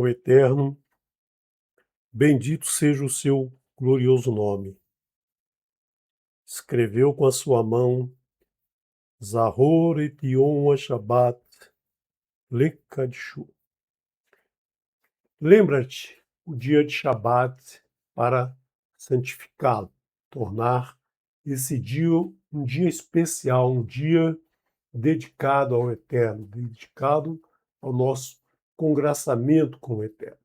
O Eterno, bendito seja o seu glorioso nome. Escreveu com a sua mão, Zahor et Yom HaShabbat Lekadshu. Lembra-te o dia de Shabat para santificá-lo, tornar esse dia um dia especial, um dia dedicado ao Eterno, dedicado ao nosso congraçamento com o Eterno.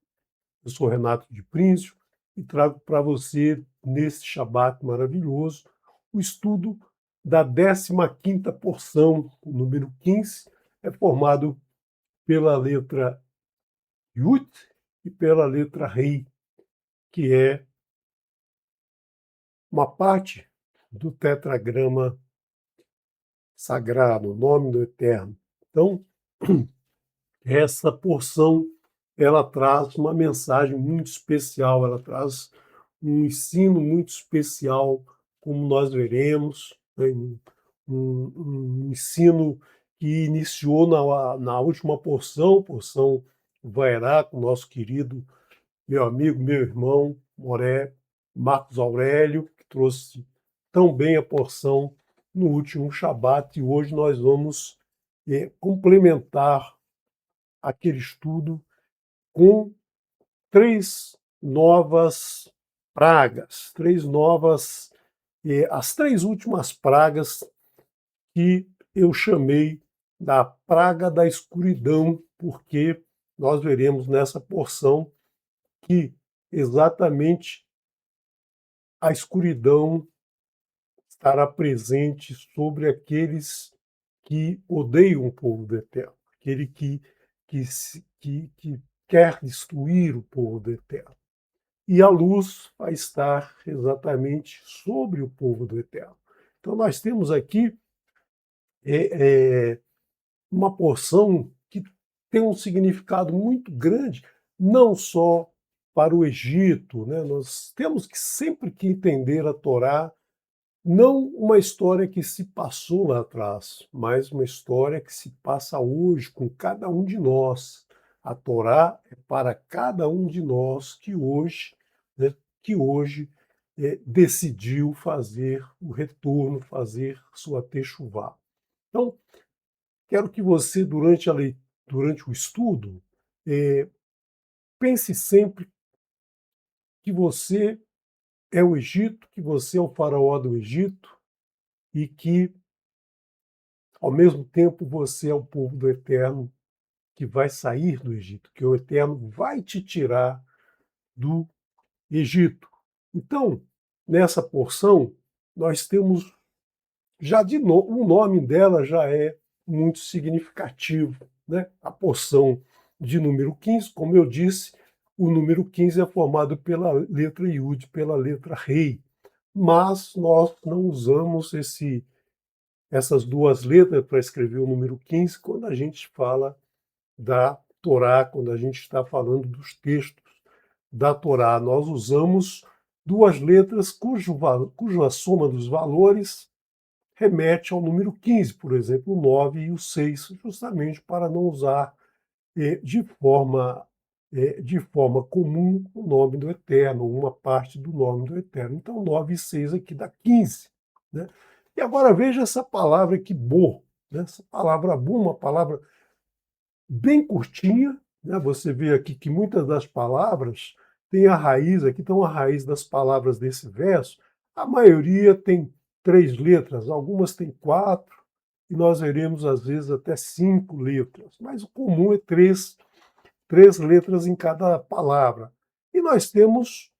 Eu sou Renato de Príncipe e trago para você, nesse Shabat maravilhoso, o estudo da 15ª porção, o número 15, é formado pela letra Yud e pela letra Rei, que é uma parte do tetragrama sagrado, o nome do Eterno. Então, essa porção ela traz uma mensagem muito especial, ela traz um ensino muito especial, como nós veremos, né? Um ensino que iniciou na última porção Vairá, com o nosso querido, meu amigo, meu irmão, Moré, Marcos Aurélio, que trouxe tão bem a porção no último Shabat, e hoje nós vamos complementar aquele estudo com três novas pragas, as três últimas pragas que eu chamei da praga da escuridão, porque nós veremos nessa porção que exatamente a escuridão estará presente sobre aqueles que odeiam o povo do Eterno, aquele que quer destruir o povo do Eterno. E a luz vai estar exatamente sobre o povo do Eterno. Então nós temos aqui uma porção que tem um significado muito grande, não só para o Egito, né? Nós temos que sempre que entender a Torá, não uma história que se passou lá atrás, mas uma história que se passa hoje com cada um de nós. A Torá é para cada um de nós que hoje, né, decidiu fazer o retorno, fazer sua techuvá. Então, quero que você, durante o estudo, pense sempre que você é o Egito, que você é o faraó do Egito e que, ao mesmo tempo, você é o povo do Eterno que vai sair do Egito, que o Eterno vai te tirar do Egito. Então, nessa porção, nós temos o nome dela já é muito significativo, né? A porção de número 15, como eu disse, o número 15 é formado pela letra Yud, pela letra Rei, mas nós não usamos essas duas letras para escrever o número 15 quando a gente fala da Torá, quando a gente está falando dos textos da Torá. Nós usamos duas letras cuja soma dos valores remete ao número 15, por exemplo, o 9 e o 6, justamente para não usar de forma comum o nome do Eterno, uma parte do nome do Eterno. Então, 9 e 6 aqui dá 15. Né? E agora veja essa palavra aqui, bo. Né? Essa palavra bo, uma palavra bem curtinha. Né? Você vê aqui que muitas das palavras têm a raiz, aqui estão a raiz das palavras desse verso. A maioria tem 3 letras, algumas têm 4, e nós veremos às vezes até 5 letras, mas o comum é 3 letras em cada palavra. E nós temos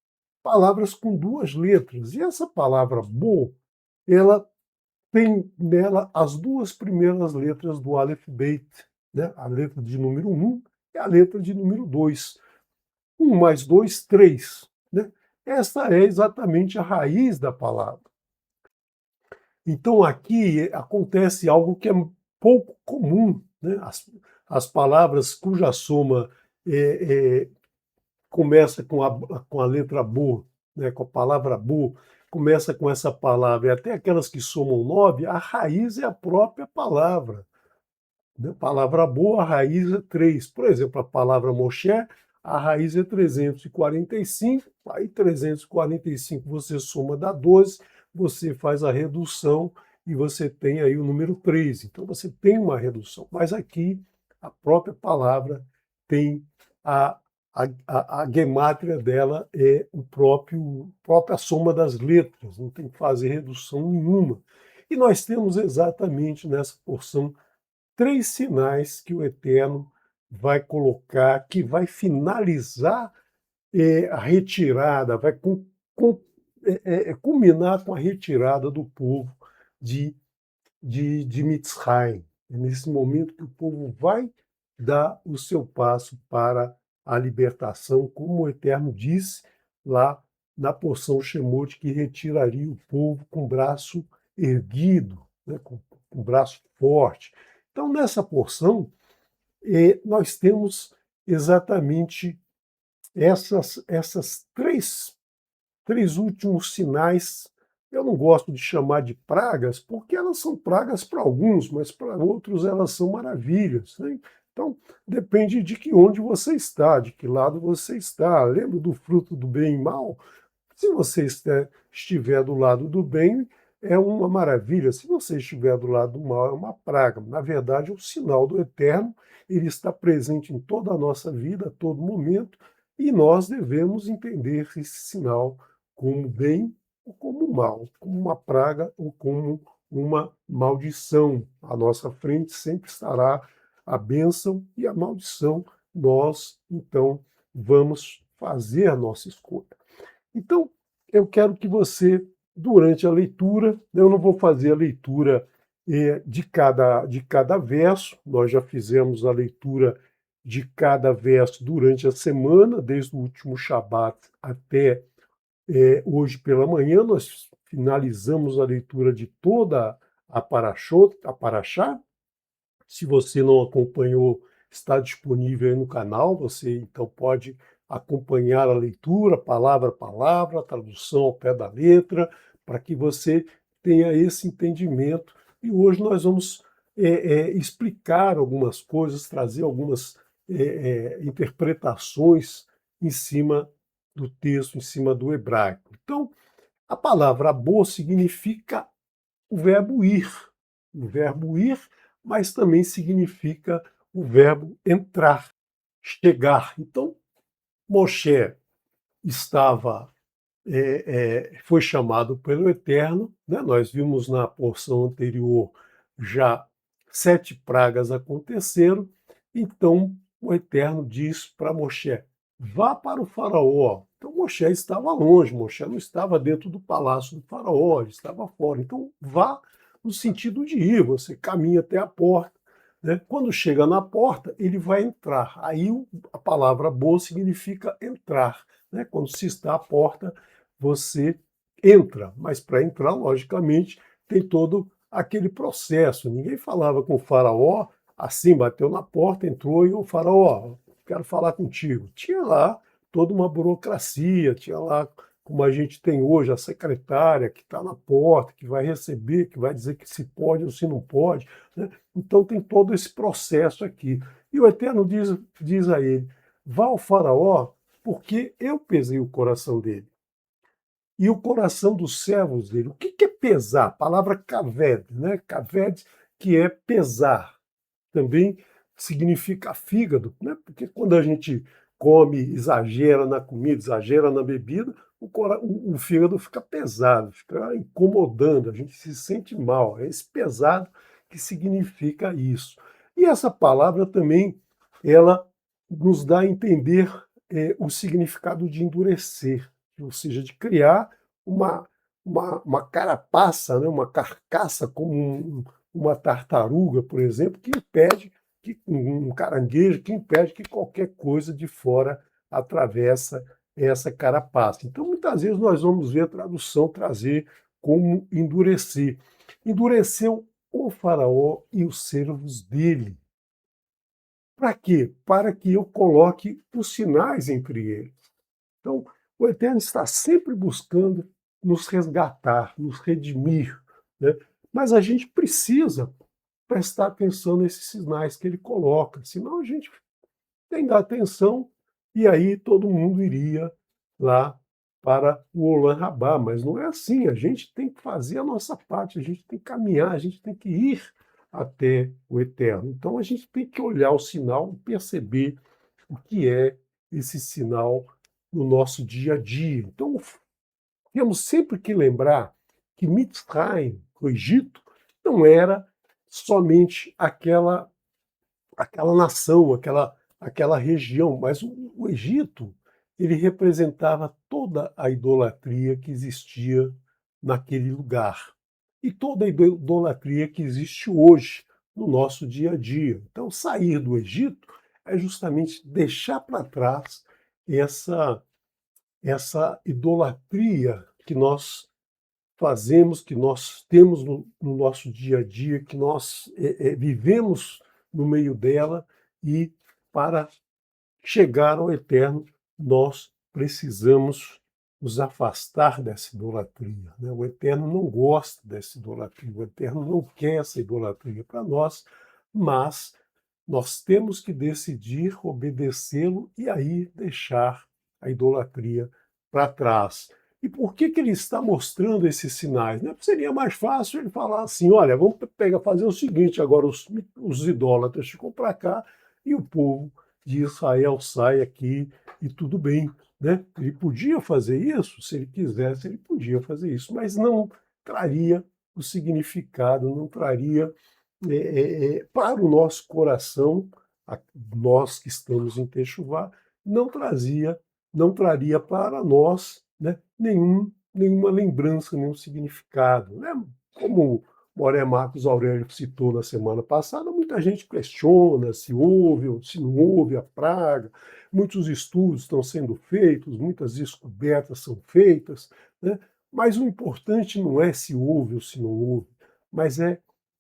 palavras com 2 letras, e essa palavra bo, ela tem nela as 2 primeiras letras do Aleph Beit, né? A letra de número 1 e a letra de número 2. 1 mais 2, 3. Né? Essa é exatamente a raiz da palavra. Então aqui acontece algo que é pouco comum. Né? As palavras cuja soma começa com a letra bo, né? Com a palavra bo, começa com essa palavra, e até aquelas que somam 9, a raiz é a própria palavra. A palavra boa, a raiz é 3. Por exemplo, a palavra Moshe, a raiz é 345, aí 345 você soma dá 12, você faz a redução e você tem aí o número 13. Então você tem uma redução, mas aqui a própria palavra tem a gemátria dela é própria soma das letras, não tem que fazer redução nenhuma. E nós temos exatamente nessa porção 3 sinais que o Eterno vai colocar, que vai finalizar a retirada, vai culminar com a retirada do povo de, de Mitzrayim. É nesse momento que o povo vai dar o seu passo para a libertação, como o Eterno disse lá na porção Shemot, que retiraria o povo com o braço erguido, né, com o braço forte. Então, nessa porção, nós temos exatamente essas três últimos sinais. Eu não gosto de chamar de pragas, porque elas são pragas para alguns, mas para outros elas são maravilhas, né? Então, depende de onde você está, de que lado você está. Lembra do fruto do bem e mal? Se você estiver do lado do bem, é uma maravilha. Se você estiver do lado do mal, é uma praga. Na verdade, o sinal do Eterno, ele está presente em toda a nossa vida, a todo momento, e nós devemos entender esse sinal como bem ou como mal, como uma praga ou como uma maldição. À nossa frente sempre estará a bênção e a maldição. Nós, então, vamos fazer a nossa escolha. Então, eu quero que você, durante a leitura, eu não vou fazer a leitura de cada verso, nós já fizemos a leitura de cada verso durante a semana, desde o último Shabat até hoje pela manhã, nós finalizamos a leitura de toda a Parashá. Se você não acompanhou, está disponível aí no canal, você então pode acompanhar a leitura, palavra a palavra, a tradução ao pé da letra, para que você tenha esse entendimento. E hoje nós vamos explicar algumas coisas, trazer algumas interpretações em cima do texto, em cima do hebraico. Então, a palavra abô significa o verbo ir. O verbo ir, mas também significa o verbo entrar, chegar. Então, Moshe estava, foi chamado pelo Eterno, né? Nós vimos na porção anterior já 7 pragas aconteceram, então o Eterno diz para Moshe, vá para o faraó. Então Moshe estava longe, Moshe não estava dentro do palácio do faraó, ele estava fora. Então vá no sentido de ir, você caminha até a porta, né? Quando chega na porta, ele vai entrar. Aí a palavra boa significa entrar, né? Quando se está à porta, você entra, mas para entrar, logicamente, tem todo aquele processo. Ninguém falava com o faraó assim, bateu na porta, entrou e o faraó, quero falar contigo. Tinha lá toda uma burocracia, tinha lá, como a gente tem hoje, a secretária que está na porta, que vai receber, que vai dizer que se pode ou se não pode, né? Então tem todo esse processo aqui. E o Eterno diz a ele, vá ao faraó, porque eu pesei o coração dele e o coração dos servos dele. O que é pesar? A palavra kaved, né? Kaved, que é pesar. Também significa fígado, né? Porque quando a gente come, exagera na comida, exagera na bebida, o fígado fica pesado, fica incomodando, a gente se sente mal. É esse pesado que significa isso. E essa palavra também, ela nos dá a entender o significado de endurecer, ou seja, de criar uma carapaça, né, uma carcaça, como uma tartaruga, por exemplo, que impede que um caranguejo que impede que qualquer coisa de fora atravessa essa carapaça. Então, muitas vezes nós vamos ver a tradução trazer como endurecer. Endureceu o faraó e os servos dele. Para quê? Para que eu coloque os sinais entre eles. Então, o Eterno está sempre buscando nos resgatar, nos redimir, né? Mas a gente precisa prestar atenção nesses sinais que ele coloca, senão a gente tem que dar atenção e aí todo mundo iria lá para o Olam Rabá, mas não é assim, a gente tem que fazer a nossa parte, a gente tem que caminhar, a gente tem que ir até o eterno. Então a gente tem que olhar o sinal e perceber o que é esse sinal no nosso dia a dia. Então temos sempre que lembrar que Mitzrayim, o Egito, não era somente aquela nação, aquela região, mas o Egito, ele representava toda a idolatria que existia naquele lugar e toda a idolatria que existe hoje no nosso dia a dia. Então, sair do Egito é justamente deixar para trás essa idolatria que nós fazemos, que nós temos no nosso dia a dia, que nós vivemos no meio dela, e para chegar ao eterno, nós precisamos nos afastar dessa idolatria, né? O eterno não gosta dessa idolatria, o eterno não quer essa idolatria para nós, mas nós temos que decidir obedecê-lo e aí deixar a idolatria para trás. E por que ele está mostrando esses sinais? Né? Seria mais fácil ele falar assim: olha, vamos fazer o seguinte, agora os idólatras ficam para cá e o povo de Israel sai aqui e tudo bem. Né? Ele podia fazer isso, se ele quisesse, ele podia fazer isso, mas não traria o significado, não traria para o nosso coração, nós que estamos em Techuvá, não traria para nós, né, nenhuma lembrança, nenhum significado. Né? Como Moré Marcos Aurélio citou na semana passada, muita gente questiona se houve ou se não houve a praga, muitos estudos estão sendo feitos, muitas descobertas são feitas, né? Mas o importante não é se houve ou se não houve, mas é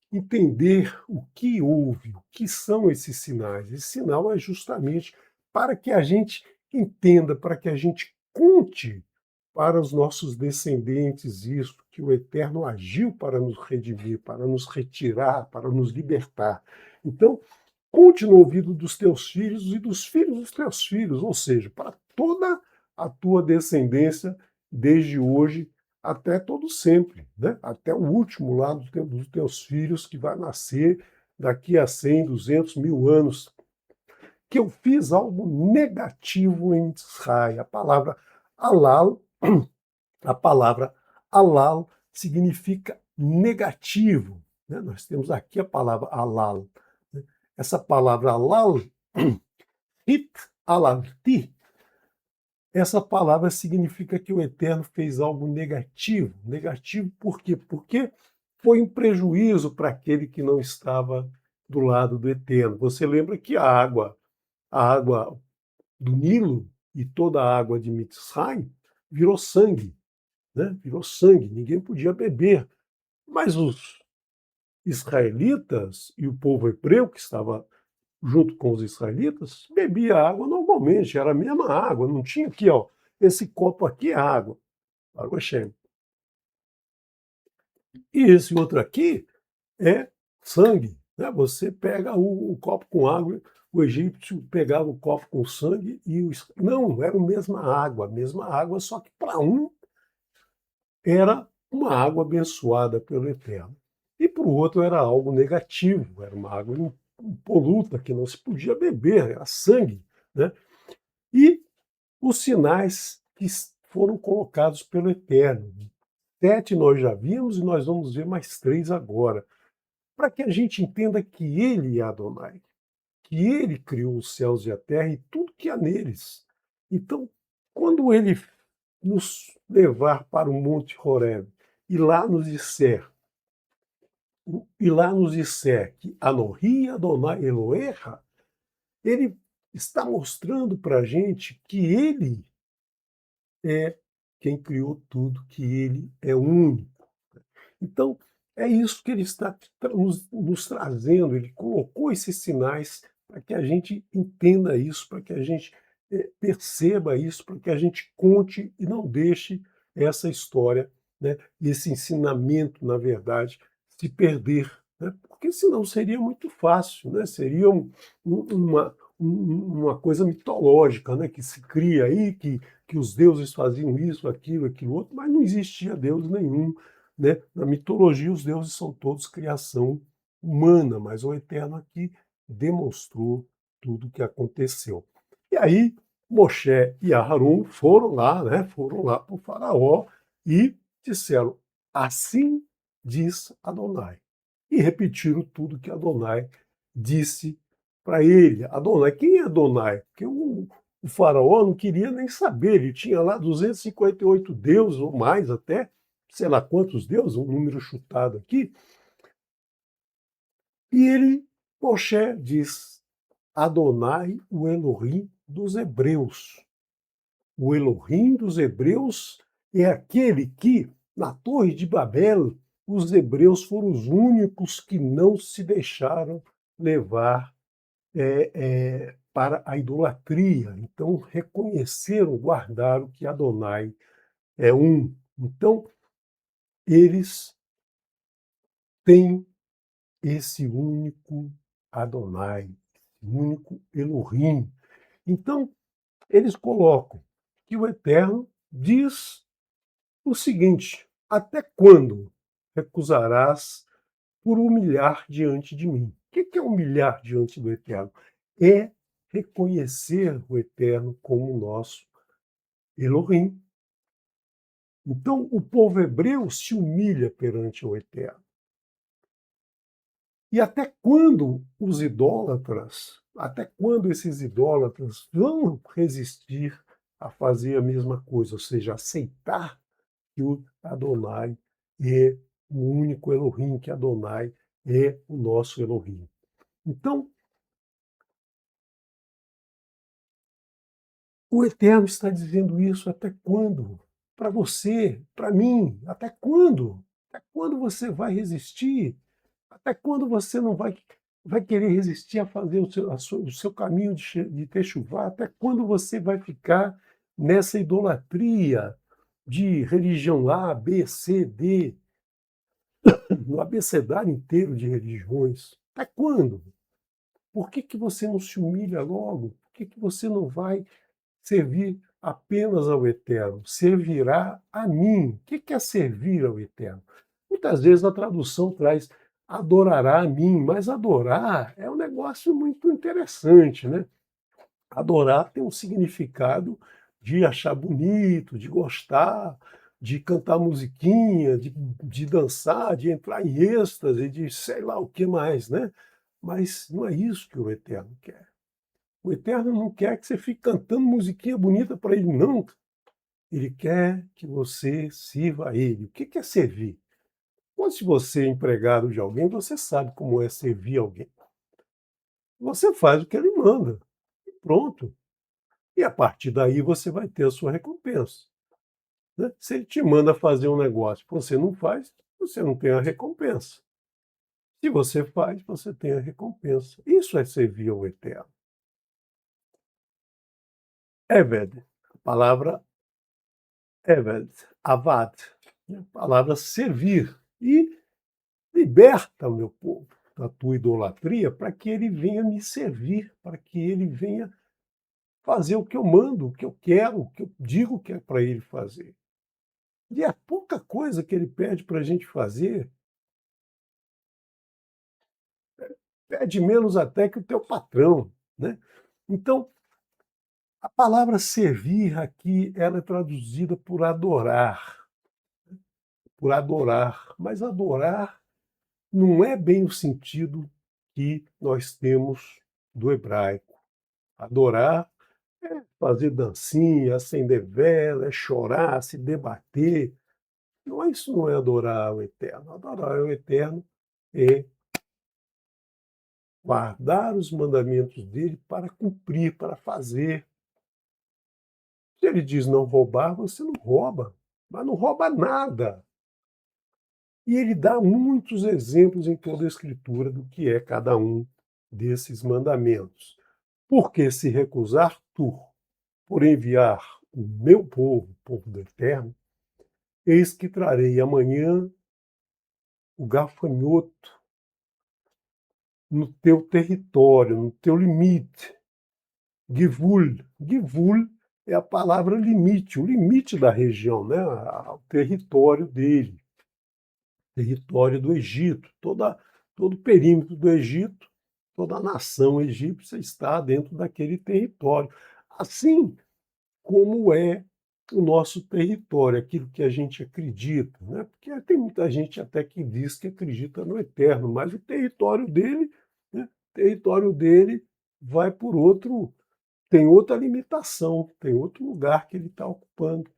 entender o que houve, o que são esses sinais. Esse sinal é justamente para que a gente entenda, para que a gente conte para os nossos descendentes isso, que o Eterno agiu para nos redimir, para nos retirar, para nos libertar. Então, conte no ouvido dos teus filhos e dos filhos dos teus filhos, ou seja, para toda a tua descendência, desde hoje até todo sempre, né? Até o último lá dos teus filhos que vai nascer daqui a 100, 200, 1000 anos, que eu fiz algo negativo em Israel. A palavra halal significa negativo, né? Nós temos aqui a palavra halal. Né? Essa palavra halal, hit halalti, essa palavra significa que o Eterno fez algo negativo. Negativo por quê? Porque foi um prejuízo para aquele que não estava do lado do Eterno. Você lembra que a água do Nilo e toda a água de Mitzrayim virou sangue, né? Virou sangue, ninguém podia beber. Mas os israelitas e o povo hebreu que estava junto com os israelitas, bebia água normalmente, era a mesma água, não tinha aqui, ó, esse copo aqui é água Shem. E esse outro aqui é sangue. Né? Você pega o copo com água, o egípcio pegava o copo com sangue e não, era a mesma água, só que para um era uma água abençoada pelo Eterno. E para o outro era algo negativo, era uma água impoluta que não se podia beber, era sangue. Né? E os sinais que foram colocados pelo Eterno. 7 nós já vimos e nós vamos ver mais 3 agora. Para que a gente entenda que Ele é Adonai, que Ele criou os céus e a terra e tudo que há neles. Então, quando Ele nos levar para o Monte Horeb e lá nos disser, que Anohi Adonai Elohecha, Ele está mostrando para a gente que Ele é quem criou tudo, que Ele é único. Então, é isso que ele está nos trazendo, ele colocou esses sinais para que a gente entenda isso, para que a gente perceba isso, para que a gente conte e não deixe essa história, né, esse ensinamento, na verdade, se perder. Né? Porque senão seria muito fácil, né? Seria uma coisa mitológica, né, que se cria aí, que os deuses faziam isso, aquilo outro, mas não existia Deus nenhum, né? Na mitologia, os deuses são todos criação humana, mas o Eterno aqui demonstrou tudo o que aconteceu. E aí, Moshe e Aharon foram lá, né? Foram lá para o faraó e disseram: assim diz Adonai. E repetiram tudo que Adonai disse para ele. Adonai, quem é Adonai? Porque o faraó não queria nem saber, ele tinha lá 258 deuses ou mais até, sei lá quantos deuses, um número chutado aqui. E ele, Moshe, diz: Adonai, o Elohim dos hebreus. O Elohim dos hebreus é aquele que, na Torre de Babel, os hebreus foram os únicos que não se deixaram levar para a idolatria. Então, reconheceram, guardaram que Adonai é um. Então, eles têm esse único Adonai, único Elohim. Então, eles colocam que o Eterno diz o seguinte: até quando recusarás por humilhar diante de mim? O que é humilhar diante do Eterno? É reconhecer o Eterno como nosso Elohim. Então, o povo hebreu se humilha perante o Eterno. E até quando esses idólatras vão resistir a fazer a mesma coisa, ou seja, aceitar que o Adonai é o único Elohim, que Adonai é o nosso Elohim? Então, o Eterno está dizendo isso até quando? Para você, para mim, até quando? Até quando você vai resistir? Até quando você não vai querer resistir a fazer o seu caminho de techuvá? Até quando você vai ficar nessa idolatria de religião A, B, C, D, no abecedário inteiro de religiões? Até quando? Por que você não se humilha logo? Por que você não vai servir apenas ao Eterno? Servirá a mim. O que é servir ao Eterno? Muitas vezes a tradução traz adorará a mim, mas adorar é um negócio muito interessante, né? Adorar tem um significado de achar bonito, de gostar, de cantar musiquinha, de dançar, de entrar em êxtase, de sei lá o que mais, né? Mas não é isso que o Eterno quer. O Eterno não quer que você fique cantando musiquinha bonita para ele, não. Ele quer que você sirva a ele. O que é servir? Quando se você é empregado de alguém, você sabe como é servir alguém. Você faz o que ele manda. E pronto. E a partir daí você vai ter a sua recompensa. Né? Se ele te manda fazer um negócio que você não faz, você não tem a recompensa. Se você faz, você tem a recompensa. Isso é servir ao Eterno. Eved, a palavra Eved, avad, a palavra servir. E liberta o meu povo da tua idolatria para que ele venha me servir, para que ele venha fazer o que eu mando, o que eu quero, o que eu digo que é para ele fazer. E a pouca coisa que ele pede para a gente fazer, pede menos até que o teu patrão, né? Então, a palavra servir aqui, ela é traduzida por adorar, mas adorar não é bem o sentido que nós temos do hebraico. Adorar é fazer dancinha, acender vela, é chorar, se debater. Não, isso não é adorar o Eterno. Adorar o Eterno é guardar os mandamentos dele para cumprir, para fazer. Se ele diz não roubar, você não rouba, mas não rouba nada. E ele dá muitos exemplos em toda a Escritura do que é cada um desses mandamentos. Porque se recusar tu por enviar o meu povo, o povo do Eterno, eis que trarei amanhã o gafanhoto no teu território, no teu limite, Givul. Givul é a palavra limite, o limite da região, né? O território dele, território do Egito. Todo o perímetro do Egito, toda a nação egípcia está dentro daquele território. Assim como é o nosso território, aquilo que a gente acredita, né? Porque tem muita gente até que diz que acredita no eterno, mas o território dele, né? O território dele vai por outro, tem outra limitação, tem outro lugar que ele está ocupando.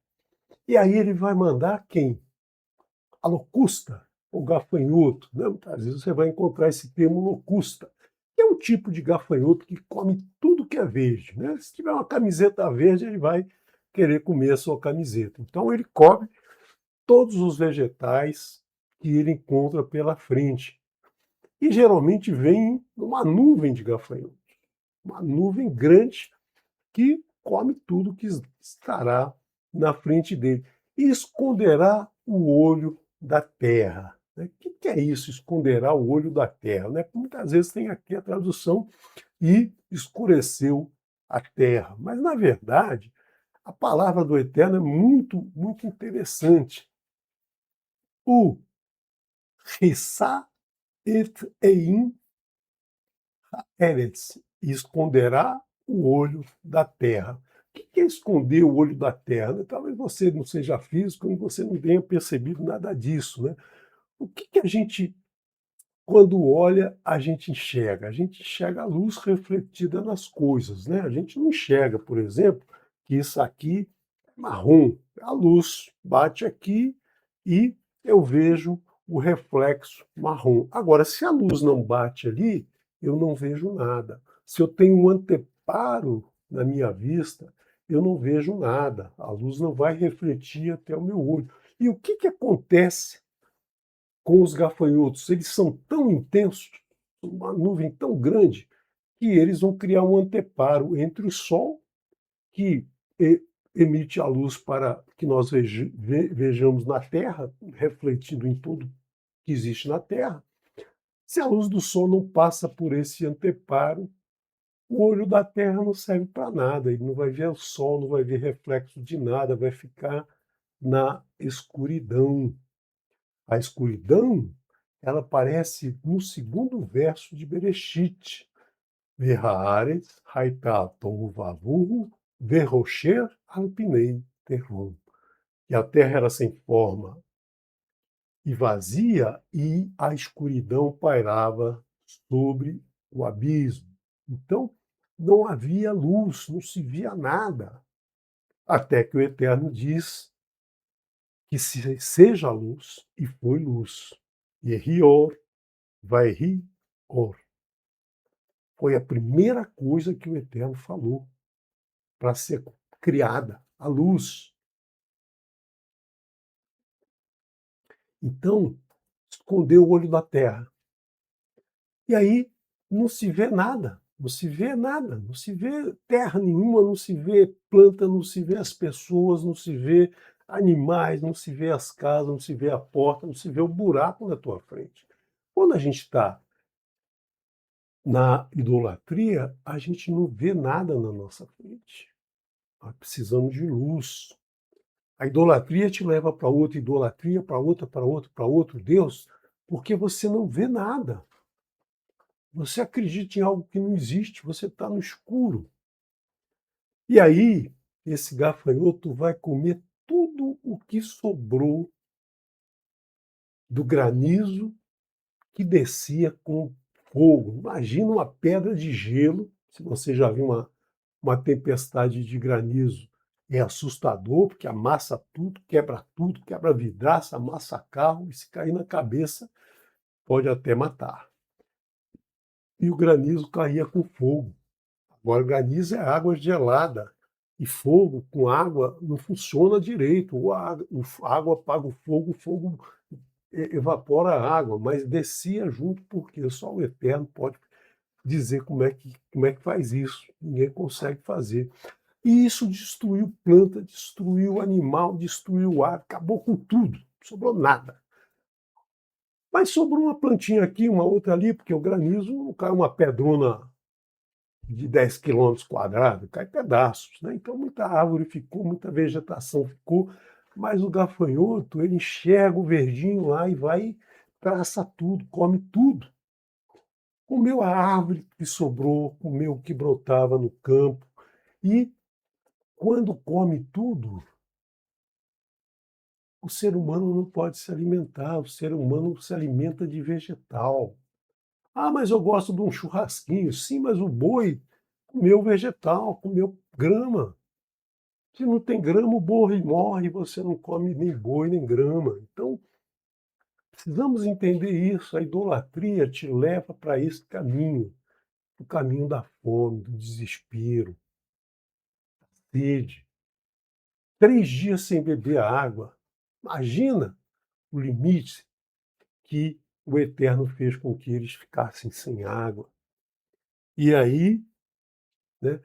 E aí ele vai mandar quem? A locusta, o gafanhoto, né? Muitas vezes você vai encontrar esse termo locusta, que é um tipo de gafanhoto que come tudo que é verde, né? Se tiver uma camiseta verde, ele vai querer comer a sua camiseta. Então ele come todos os vegetais que ele encontra pela frente. E geralmente vem numa nuvem de gafanhotos, uma nuvem grande que come tudo que estará na frente dele e esconderá o olho da terra. Né? O que é isso, esconderá o olho da terra? Né? Muitas vezes tem aqui a tradução e escureceu a terra. Mas, na verdade, a palavra do Eterno é muito, muito interessante. O Rissá et Ein Eretz, esconderá o olho da terra. O que é esconder o olho da terra? Talvez você não seja físico e você não tenha percebido nada disso. Né? O que a gente, quando olha, a gente enxerga? A gente enxerga a luz refletida nas coisas. Né? A gente não enxerga, por exemplo, que isso aqui é marrom. A luz bate aqui e eu vejo o reflexo marrom. Agora, se a luz não bate ali, eu não vejo nada. Se eu tenho um anteparo na minha vista, eu não vejo nada. A luz não vai refletir até o meu olho. E o que acontece com os gafanhotos? Eles são tão intensos, uma nuvem tão grande, que eles vão criar um anteparo entre o Sol, que emite a luz para que nós vejamos na Terra, refletindo em tudo que existe na Terra. Se a luz do Sol não passa por esse anteparo, o olho da Terra não serve para nada, ele não vai ver o Sol, não vai ver reflexo de nada, vai ficar na escuridão. A escuridão, ela aparece no segundo verso de Bereshit. Verhaaretz haitá tohu vavuhu, verrocher alpinei terrum. E a terra era sem forma e vazia, e a escuridão pairava sobre o abismo. Então, não havia luz, não se via nada, até que o Eterno diz que seja luz, e foi luz. Yehior, vai or. Foi a primeira coisa que o Eterno falou para ser criada, a luz. Então, escondeu o olho da terra. E aí não se vê nada, não se vê nada, não se vê terra nenhuma, não se vê planta, não se vê as pessoas, não se vê animais, não se vê as casas, não se vê a porta, não se vê o buraco na tua frente. Quando a gente está na idolatria, a gente não vê nada na nossa frente. Nós precisamos de luz. A idolatria te leva para outra idolatria, para outra, para outro, para outro Deus, porque você não vê nada. Você acredita em algo que não existe, você está no escuro. E aí, esse gafanhoto vai comer tudo o que sobrou do granizo que descia com fogo. Imagina uma pedra de gelo, se você já viu uma tempestade de granizo, é assustador, porque amassa tudo, quebra vidraça, amassa carro, e se cair na cabeça, pode até matar. E o granizo caía com fogo. Agora, granizo é água gelada, e fogo com água não funciona direito. A água apaga o fogo evapora a água, mas descia junto, porque só o Eterno pode dizer como é que faz isso. Ninguém consegue fazer. E isso destruiu planta, destruiu animal, destruiu ar, acabou com tudo, não sobrou nada. Mas sobrou uma plantinha aqui, uma outra ali, porque o granizo não cai uma pedrona de 10 quilômetros quadrados, cai pedaços, né? Então muita árvore ficou, muita vegetação ficou, mas o gafanhoto, ele enxerga o verdinho lá e vai, traça tudo, come tudo. Comeu a árvore que sobrou, comeu o que brotava no campo. E quando come tudo, o ser humano não pode se alimentar, o ser humano se alimenta de vegetal. Ah, mas eu gosto de um churrasquinho. Sim, mas o boi comeu vegetal, comeu grama. Se não tem grama, o boi morre, você não come nem boi nem grama. Então, precisamos entender isso. A idolatria te leva para esse caminho, o caminho da fome, do desespero, sede. 3 dias sem beber água. Imagina o limite que o Eterno fez com que eles ficassem sem água. E aí, né,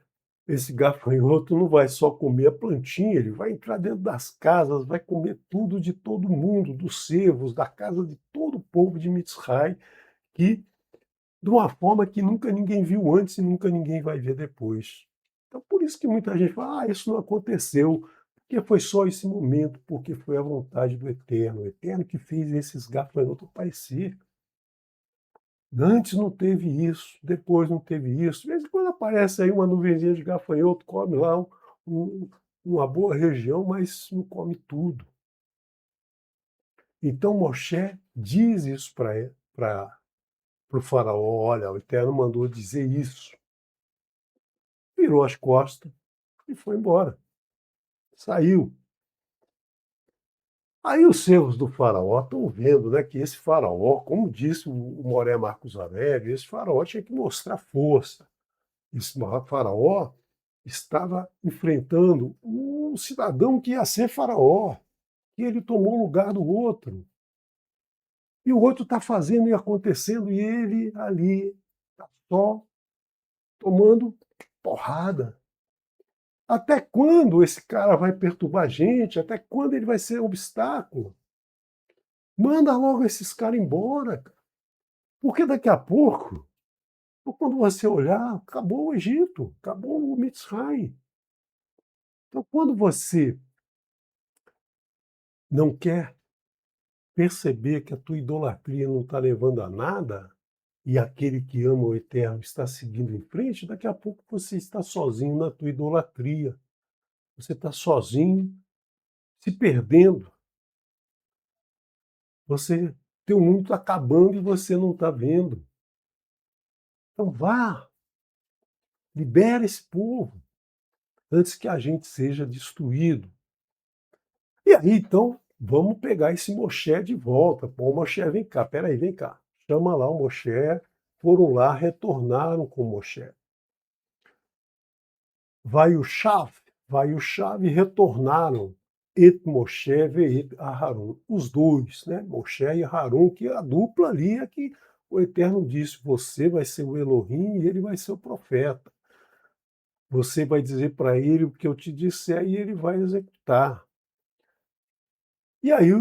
esse gafanhoto não vai só comer a plantinha, ele vai entrar dentro das casas, vai comer tudo de todo mundo, dos servos, da casa de todo o povo de Mitzray, que de uma forma que nunca ninguém viu antes e nunca ninguém vai ver depois. Então, por isso que muita gente fala, isso não aconteceu, porque foi só esse momento, porque foi a vontade do Eterno, o Eterno que fez esses gafanhotos aparecer. Antes não teve isso, depois não teve isso. De vez em quando aparece aí uma nuvenzinha de gafanhoto, come lá um, uma boa região, mas não come tudo. Então Moshe diz isso para o faraó, olha, o Eterno mandou dizer isso. Virou as costas e foi embora. Saiu. Aí os servos do faraó estão vendo, né, que esse faraó, como disse o Moré Marcos Aurélio, esse faraó tinha que mostrar força. Esse faraó estava enfrentando um cidadão que ia ser faraó, que ele tomou o lugar do outro. E o outro está fazendo e acontecendo, e ele ali está só tomando porrada. Até quando esse cara vai perturbar a gente? Até quando ele vai ser um obstáculo? Manda logo esses caras embora, cara. Porque daqui a pouco, quando você olhar, acabou o Egito, acabou o Mitzray. Então, quando você não quer perceber que a tua idolatria não está levando a nada, e aquele que ama o Eterno está seguindo em frente, daqui a pouco você está sozinho na tua idolatria. Você está sozinho, se perdendo. Você, teu mundo está acabando e você não está vendo. Então vá, libera esse povo antes que a gente seja destruído. E aí, então, vamos pegar esse Moshe de volta. Pô, Moshe, vem cá, peraí, vem cá. Chama lá o Moshe, foram lá, retornaram com o Moshe. Vai o Shav e retornaram. Et Moshe ve Aharon. Os dois, né? Moshe e Aharon, que é a dupla ali é que o Eterno disse, você vai ser o Elohim e ele vai ser o profeta. Você vai dizer para ele o que eu te disser e ele vai executar. E aí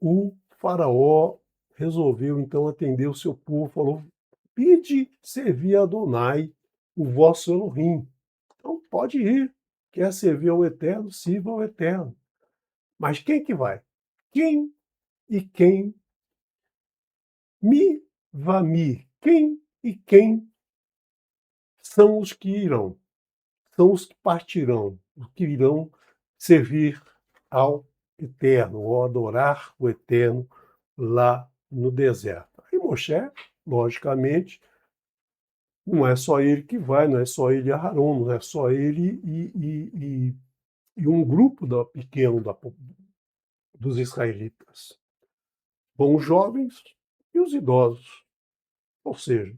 o faraó resolveu então atender o seu povo, falou, pede servir a Adonai, o vosso Elohim. Então pode ir, quer servir ao Eterno, sirva ao Eterno. Mas quem que vai? Quem e quem? Mi va mi. Quem e quem são os que irão? São os que partirão, os que irão servir ao Eterno, ou adorar o Eterno lá no deserto. E Moshe, logicamente, não é só ele que vai, não é só ele e Aharon, não é só ele e um grupo pequeno dos israelitas. Vão os jovens e os idosos, ou seja,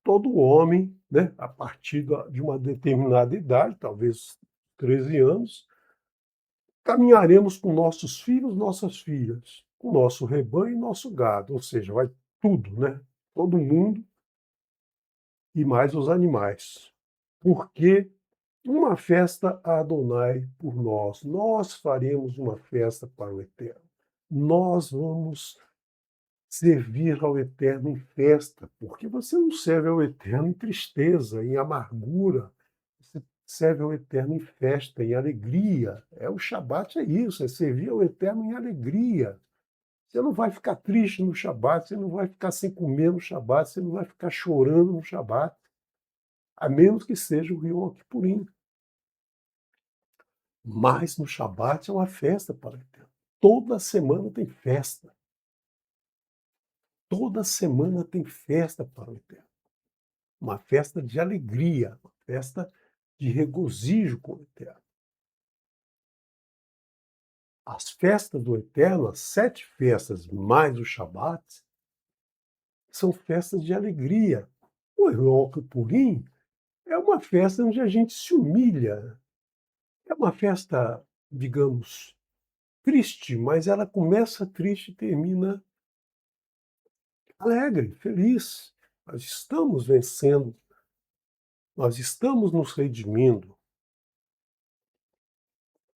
todo homem, né, a partir de uma determinada idade, talvez 13 anos, caminharemos com nossos filhos, nossas filhas, com nosso rebanho e nosso gado, ou seja, vai tudo, né? Todo mundo e mais os animais. Porque uma festa a Adonai por nós. Nós faremos uma festa para o Eterno. Nós vamos servir ao Eterno em festa, porque você não serve ao Eterno em tristeza, em amargura, você serve ao Eterno em festa, em alegria. O Shabat é isso, é servir ao Eterno em alegria. Você não vai ficar triste no Shabat, você não vai ficar sem comer no Shabat, você não vai ficar chorando no Shabat, a menos que seja o Yom Kippurim. Mas no Shabat é uma festa para o Eterno. Toda semana tem festa. Toda semana tem festa para o Eterno. Uma festa de alegria, uma festa de regozijo com o Eterno. As festas do Eterno, as 7 festas mais o Shabat, são festas de alegria. O Yom Kippurim é uma festa onde a gente se humilha. É uma festa, digamos, triste, mas ela começa triste e termina alegre, feliz. Nós estamos vencendo, nós estamos nos redimindo.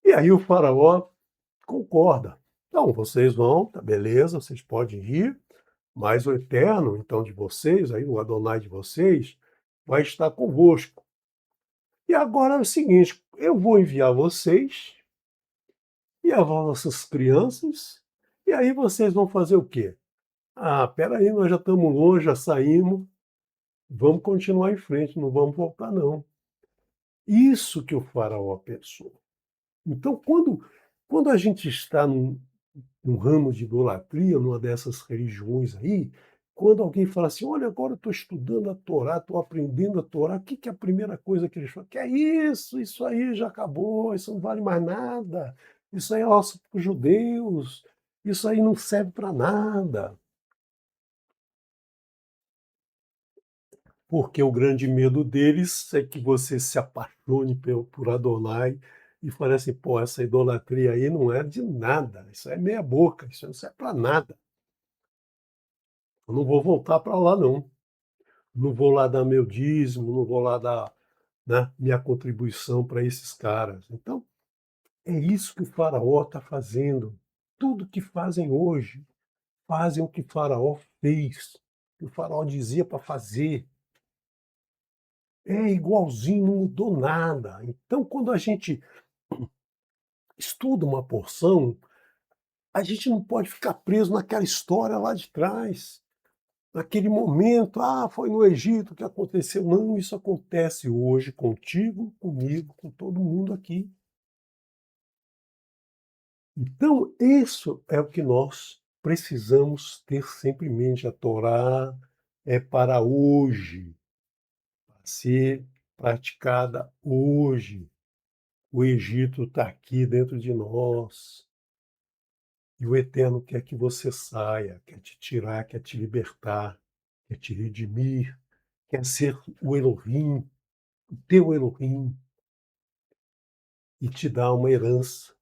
E aí o faraó concorda. Então, vocês vão, tá beleza, vocês podem ir, mas o Eterno, então, de vocês, aí, o Adonai de vocês, vai estar convosco. E agora é o seguinte, eu vou enviar vocês e as vossas crianças, e aí vocês vão fazer o quê? Ah, peraí, nós já estamos longe, já saímos, vamos continuar em frente, não vamos voltar, não. Isso que o faraó pensou. Então, quando a gente está num ramo de idolatria, numa dessas religiões aí, quando alguém fala assim, olha, agora eu estou estudando a Torá, estou aprendendo a Torá, o que é a primeira coisa que eles falam? Que é isso aí já acabou, isso não vale mais nada, isso aí é osso para os judeus, isso aí não serve para nada. Porque o grande medo deles é que você se apaixone por Adonai e fale assim, pô, essa idolatria aí não é de nada, isso é meia boca, isso não serve para nada. Eu não vou voltar para lá, não. Não vou lá dar meu dízimo, não vou lá dar, né, minha contribuição para esses caras. Então, é isso que o faraó está fazendo. Tudo que fazem hoje, fazem o que o faraó fez, o que o faraó dizia para fazer. É igualzinho, não mudou nada. Então, quando a gente estuda uma porção, a gente não pode ficar preso naquela história lá de trás, naquele momento, foi no Egito que aconteceu. Não, isso acontece hoje contigo, comigo, com todo mundo aqui. Então, isso é o que nós precisamos ter sempre em mente. A Torá é para hoje, para ser praticada hoje. O Egito está aqui dentro de nós. E o Eterno quer que você saia, quer te tirar, quer te libertar, quer te redimir, quer ser o Elohim, o teu Elohim, e te dar uma herança.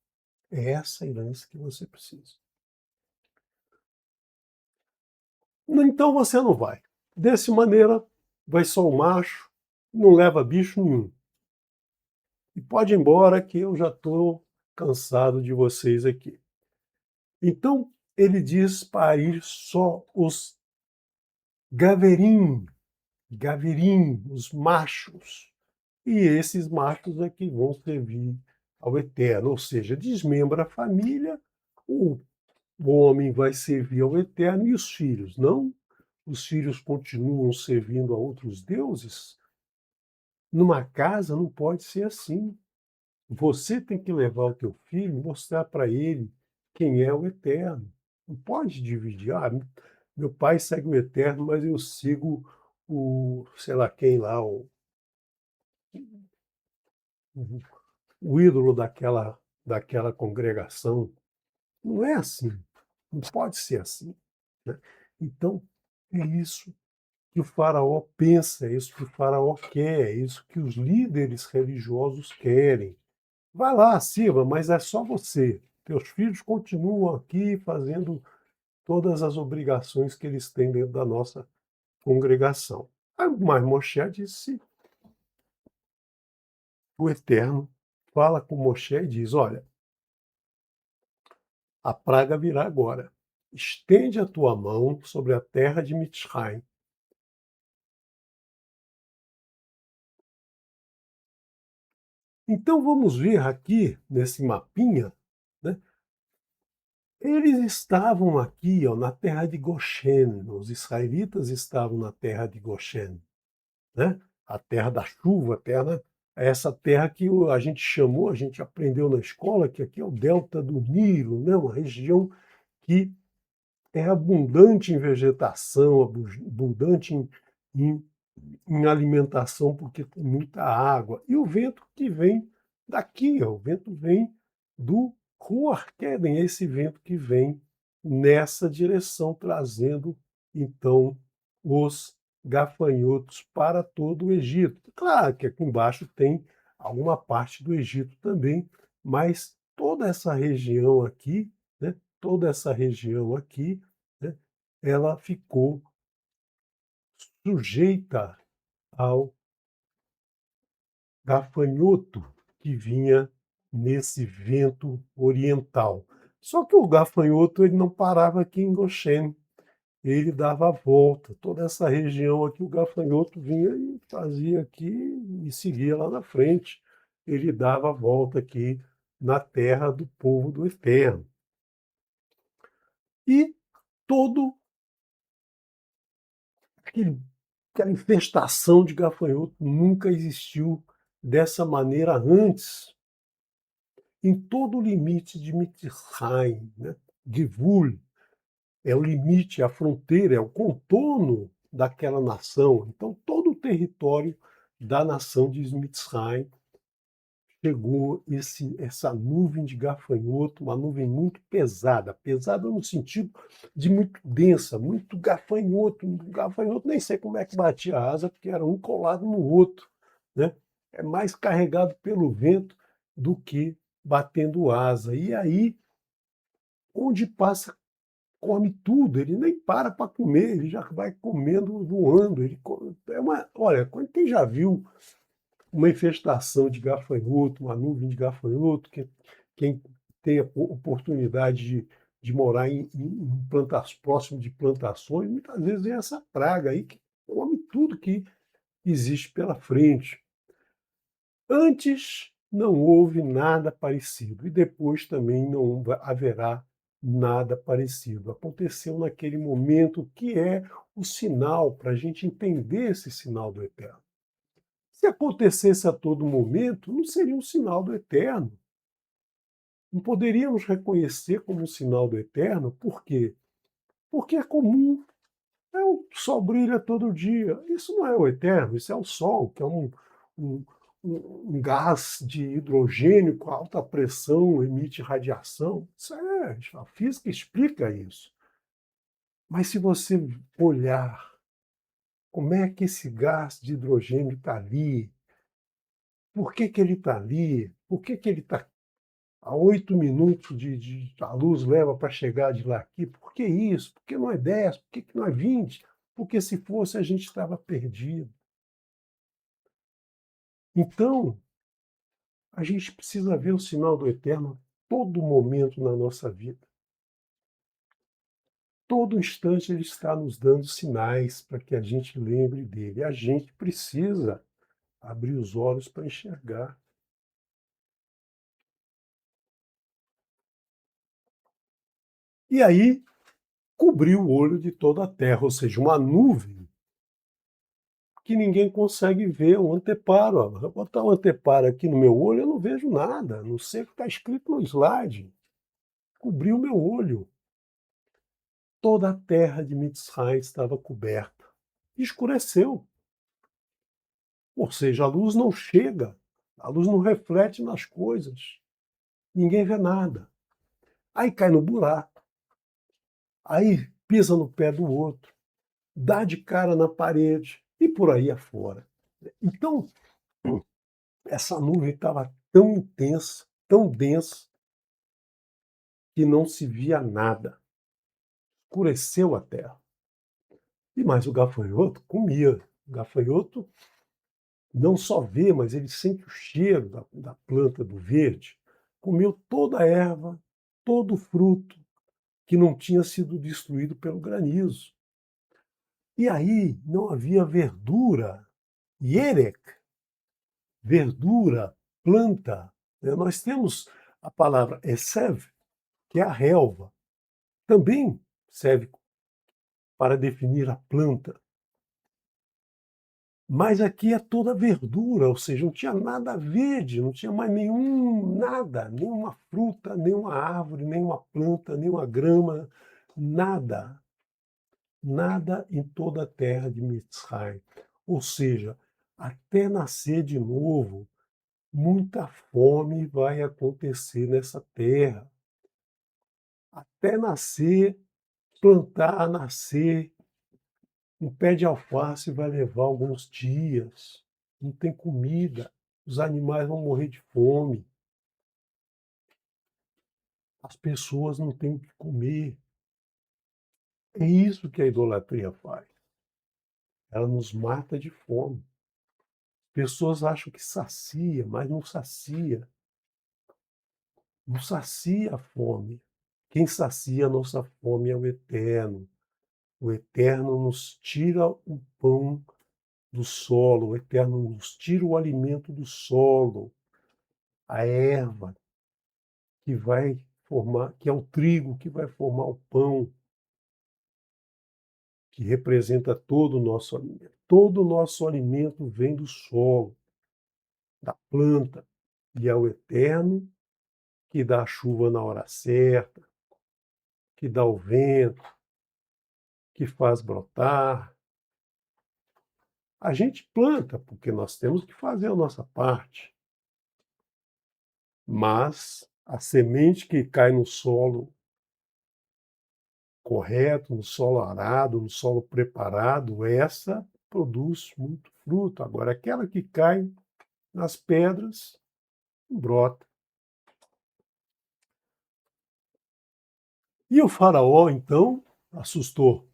É essa herança que você precisa. Então você não vai. Dessa maneira, vai só o macho, não leva bicho nenhum. E pode ir embora que eu já estou cansado de vocês aqui. Então, ele diz para ir só os gaverim, os machos. E esses machos é que vão servir ao Eterno, ou seja, desmembra a família, o homem vai servir ao Eterno e os filhos, não? Os filhos continuam servindo a outros deuses? Numa casa não pode ser assim. Você tem que levar o teu filho e mostrar para ele quem é o Eterno. Não pode dividir. Meu pai segue o Eterno, mas eu sigo o, sei lá quem lá, o, o ídolo daquela congregação. Não é assim. Não pode ser assim, né? Então, é isso que o faraó pensa, é isso que o faraó quer, é isso que os líderes religiosos querem. Vai lá, sirva, mas é só você. Teus filhos continuam aqui fazendo todas as obrigações que eles têm dentro da nossa congregação. Mas Moshe disse, o Eterno fala com Moshe e diz, olha, a praga virá agora. estende a tua mão sobre a terra de Mitzrayim. Então vamos ver aqui nesse mapinha, né? Eles estavam aqui, ó, na terra de Goshen. Os israelitas estavam na terra de Goshen, né? A terra da chuva, a terra, essa terra que a gente chamou, a gente aprendeu na escola, que aqui é o delta do Nilo, né? Uma região que é abundante em vegetação, abundante em em alimentação, porque tem muita água. E o vento que vem daqui, ó, o vento vem do Ruach Kedem, esse vento que vem nessa direção, trazendo então os gafanhotos para todo o Egito. Claro que aqui embaixo tem alguma parte do Egito também, mas toda essa região aqui, né, toda essa região aqui, né, ela ficou sujeita ao gafanhoto que vinha nesse vento oriental. Só que o gafanhoto ele não parava aqui em Goshen, ele dava a volta. Toda essa região aqui, o gafanhoto vinha e fazia aqui e seguia lá na frente. Ele dava a volta aqui na terra do povo do Eterno. E todo aquele aquela infestação de gafanhoto nunca existiu dessa maneira antes, em todo o limite de Mitzrayim, né? Givul é o limite, a fronteira, é o contorno daquela nação. Então, todo o território da nação de Mitzrayim chegou essa nuvem de gafanhoto, uma nuvem muito pesada, pesada no sentido de muito densa, muito gafanhoto. Gafanhoto nem sei como é que batia a asa, porque era um colado no outro, né? É mais carregado pelo vento do que batendo asa. E aí, onde passa, come tudo, ele nem para comer, ele já vai comendo, voando. Olha, quem já viu uma infestação de gafanhoto, uma nuvem de gafanhoto, quem tem a oportunidade de morar próximo de plantações, muitas vezes vem essa praga aí que come tudo que existe pela frente. Antes não houve nada parecido e depois também não haverá nada parecido. Aconteceu naquele momento que é o sinal para a gente entender esse sinal do Eterno. Se acontecesse a todo momento, não seria um sinal do Eterno. Não poderíamos reconhecer como um sinal do Eterno, por quê? Porque é comum. O sol brilha todo dia. Isso não é o Eterno, isso é o Sol, que é um, um gás de hidrogênio com alta pressão, emite radiação. A física explica isso. Mas se você olhar como é que esse gás de hidrogênio está ali, por que, que ele está ali, por que, que ele está a 8 minutos a luz leva para chegar de lá aqui. Por que isso? Por que não é 10? Por que, que não é 20? Porque se fosse a gente estava perdido. Então, a gente precisa ver o sinal do Eterno a todo momento na nossa vida. Todo instante ele está nos dando sinais para que a gente lembre dele. A gente precisa abrir os olhos para enxergar. E aí, cobriu o olho de toda a terra, ou seja, uma nuvem que ninguém consegue ver, um anteparo. Ó. Vou botar um anteparo aqui no meu olho, eu não vejo nada, não sei o que está escrito no slide. Cobriu o meu olho. Toda a terra de Mitzrayim estava coberta. Escureceu. Ou seja, a luz não chega, a luz não reflete nas coisas. Ninguém vê nada. Aí cai no buraco, aí pisa no pé do outro, dá de cara na parede e por aí afora. Então, essa nuvem estava tão intensa, tão densa, que não se via nada. Escureceu a terra. E mais o gafanhoto comia. O gafanhoto não só vê, mas ele sente o cheiro da planta do verde. Comeu toda a erva, todo o fruto, que não tinha sido destruído pelo granizo. E aí não havia verdura, yerek, verdura, planta. Nós temos a palavra esev, que é a relva, também serve para definir a planta. Mas aqui é toda verdura, ou seja, não tinha nada verde, não tinha mais nada, nenhuma fruta, nenhuma árvore, nenhuma planta, nenhuma grama, nada. Nada em toda a terra de Mitzrayim. Ou seja, até nascer de novo, muita fome vai acontecer nessa terra. Até nascer, plantar, nascer, um pé de alface vai levar alguns dias. Não tem comida, os animais vão morrer de fome. As pessoas não têm o que comer. É isso que a idolatria faz. Ela nos mata de fome. Pessoas acham que sacia, mas não sacia. Não sacia a fome. Quem sacia a nossa fome é o Eterno. O Eterno nos tira o pão do solo, o Eterno nos tira o alimento do solo, a erva que vai formar, que é o trigo que vai formar o pão, que representa todo o nosso alimento. Todo o nosso alimento vem do solo, da planta, e é o Eterno que dá a chuva na hora certa, que dá o vento, que faz brotar. A gente planta, porque nós temos que fazer a nossa parte. Mas a semente que cai no solo correto, no solo arado, no solo preparado, essa produz muito fruto. Agora, aquela que cai nas pedras, brota. E o faraó, então, assustou.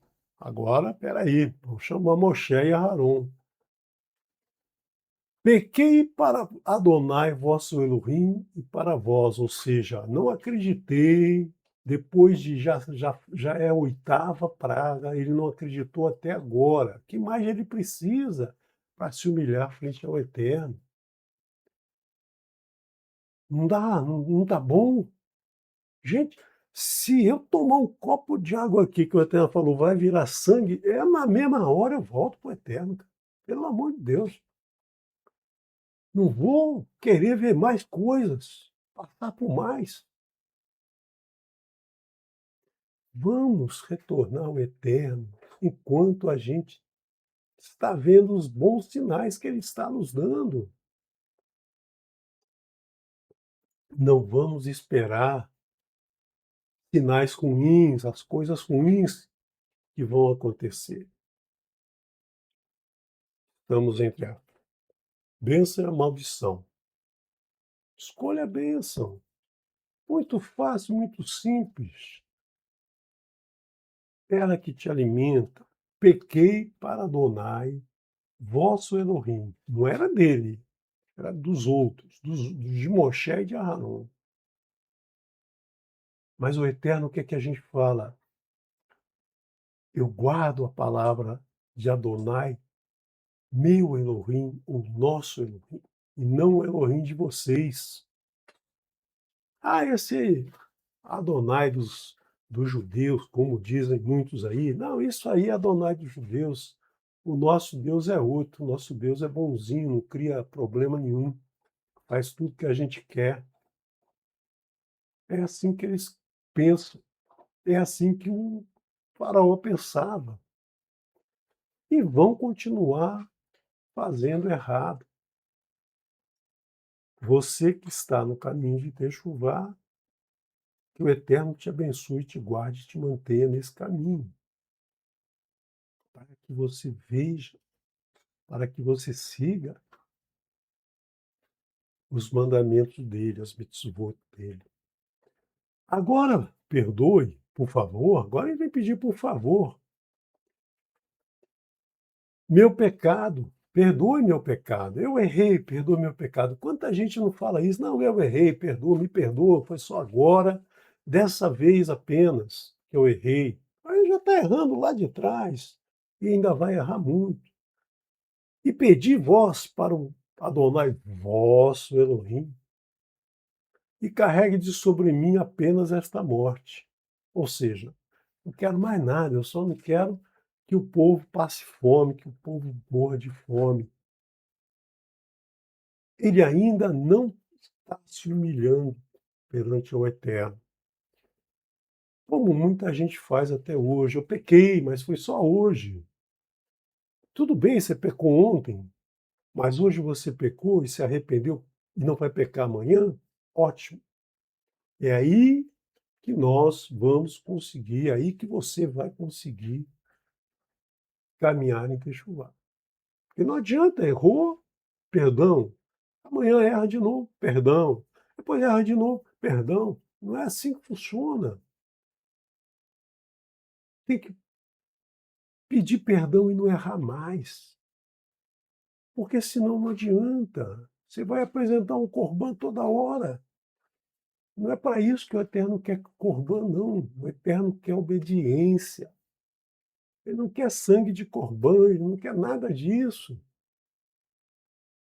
Agora, peraí, vamos chamar Moshe e Aharon. Pequei para Adonai, vosso Elohim, e para vós, ou seja, não acreditei, depois de já é a 8ª praga, ele não acreditou até agora. O que mais ele precisa para se humilhar frente ao Eterno? Não dá, não tá bom. Gente, se eu tomar um copo de água aqui, que o Eterno falou, vai virar sangue, é na mesma hora eu volto para o Eterno, cara. Pelo amor de Deus. Não vou querer ver mais coisas, passar por mais. Vamos retornar ao Eterno enquanto a gente está vendo os bons sinais que Ele está nos dando. Não vamos esperar sinais ruins, as coisas ruins que vão acontecer. Estamos entre a bênção e a maldição. Escolha a bênção. Muito fácil, muito simples. Ela que te alimenta. Pequei para Adonai, vosso Elohim. Não era dele, era dos outros, de Moshe e de Aharon. Mas o Eterno, o que é que a gente fala? Eu guardo a palavra de Adonai, meu Elohim, o nosso Elohim, e não o Elohim de vocês. Ah, esse Adonai dos judeus, como dizem muitos aí. Não, isso aí é Adonai dos judeus. O nosso Deus é outro, o nosso Deus é bonzinho, não cria problema nenhum, faz tudo que a gente quer. É assim que eles pensam, é assim que o faraó pensava. E vão continuar fazendo errado. Você que está no caminho de Techuvá, que o Eterno te abençoe, te guarde e te mantenha nesse caminho. Para que você veja, para que você siga os mandamentos dele, as mitzvot dele. Agora, perdoe, por favor. Agora ele vem pedir por favor. Meu pecado, perdoe meu pecado. Eu errei, perdoe meu pecado. Quanta gente não fala isso? Não, eu errei, perdoa, me perdoa, foi só agora, dessa vez apenas. que eu errei. Aí já está errando lá de trás e ainda vai errar muito. E pedi vós para o Adonai, vosso Elohim, e carregue de sobre mim apenas esta morte. Ou seja, não quero mais nada, eu só não quero que o povo passe fome, que o povo morra de fome. Ele ainda não está se humilhando perante o Eterno, como muita gente faz até hoje. Eu pequei, mas foi só hoje. Tudo bem, você pecou ontem, mas hoje você pecou e se arrependeu e não vai pecar amanhã? Ótimo. É aí que nós vamos conseguir, é aí que você vai conseguir caminhar em Techuvá. Porque não adianta, errou, perdão. Amanhã erra de novo, perdão. Depois erra de novo, perdão. Não é assim que funciona. Tem que pedir perdão e não errar mais. Porque senão não adianta. Você vai apresentar um corban toda hora. Não é para isso que o Eterno quer corban, não. O Eterno quer obediência. Ele não quer sangue de corban, ele não quer nada disso.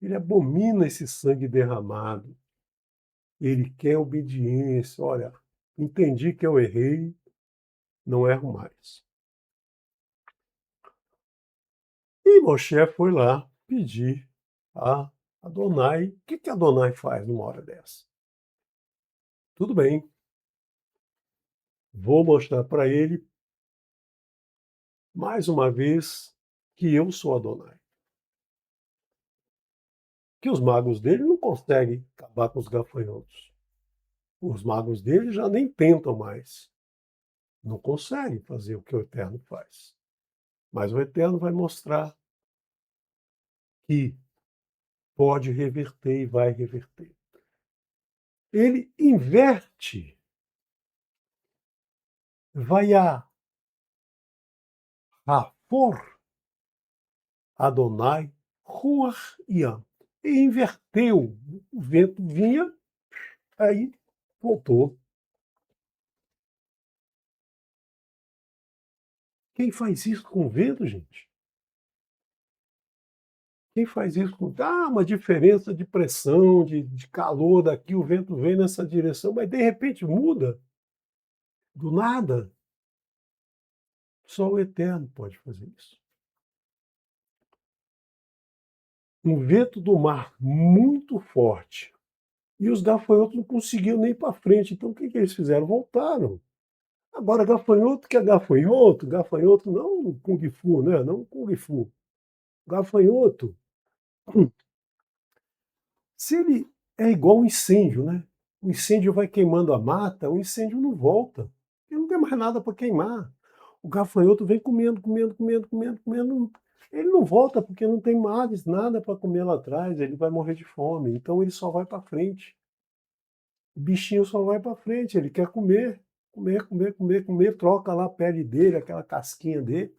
Ele abomina esse sangue derramado. Ele quer obediência. Olha, entendi que eu errei, não erro mais. E Moshe foi lá pedir a Adonai. O que Adonai faz numa hora dessa? Tudo bem, vou mostrar para ele mais uma vez que eu sou Adonai. Que os magos dele não conseguem acabar com os gafanhotos. Os magos dele já nem tentam mais. Não conseguem fazer o que o Eterno faz. Mas o Eterno vai mostrar que pode reverter e vai reverter. Ele inverte, vai a Rafor Adonai Ruach Yam. E inverteu. O vento vinha, aí voltou. Quem faz isso com o vento, gente? Quem faz isso com. Ah, uma diferença de pressão, de calor daqui, o vento vem nessa direção, mas de repente muda. Do nada. Só o Eterno pode fazer isso. Um vento do mar muito forte. E os gafanhotos não conseguiam nem ir para frente. Então o que eles fizeram? Voltaram. Agora, gafanhoto que é gafanhoto, gafanhoto não Kung Fu, né? Não Kung Fu. Gafanhoto, se ele é igual um incêndio, né? O incêndio vai queimando a mata, o incêndio não volta. Ele não tem mais nada para queimar. O gafanhoto vem comendo, comendo, comendo, comendo, comendo. Ele não volta porque não tem mais nada para comer lá atrás, ele vai morrer de fome. Então ele só vai para frente. O bichinho só vai para frente, ele quer comer, comer, comer, comer, comer, troca lá a pele dele, aquela casquinha dele,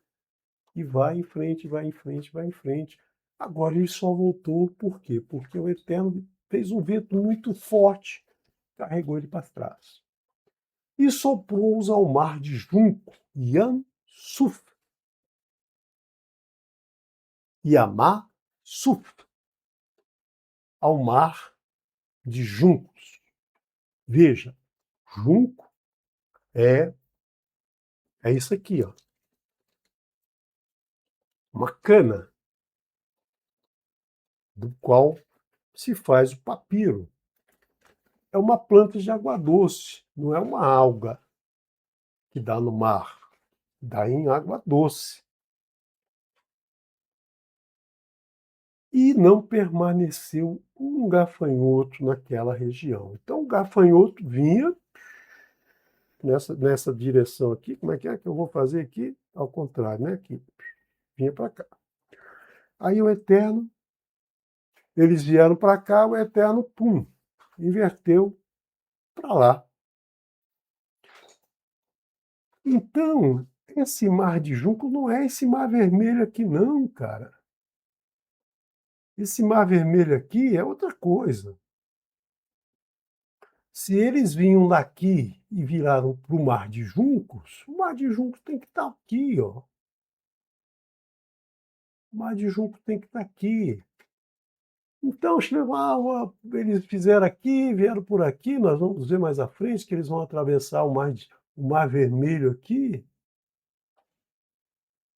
e vai em frente, vai em frente, vai em frente. Agora ele só voltou, por quê? Porque o Eterno fez um vento muito forte, carregou ele para trás. E soprou-os ao mar de junco, Yam Suf, Yamá Suf, ao mar de juncos. Veja, junco é, é isso aqui, ó, uma cana, do qual se faz o papiro. É uma planta de água doce, não é uma alga que dá no mar, dá em água doce. E não permaneceu um gafanhoto naquela região. Então o gafanhoto vinha nessa direção aqui. Como é que eu vou fazer aqui? Ao contrário, né? Aqui. Vinha para cá. Aí o Eterno, eles vieram para cá, o Eterno, pum, inverteu para lá. Então, esse mar de junco não é esse mar vermelho aqui, não, cara. Esse mar vermelho aqui é outra coisa. Se eles vinham daqui e viraram para o Mar de Juncos, o Mar de Juncos tem que estar aqui, ó. O Mar de Juncos tem que estar aqui. Então, eles fizeram aqui, vieram por aqui, nós vamos ver mais à frente que eles vão atravessar o Mar Vermelho aqui.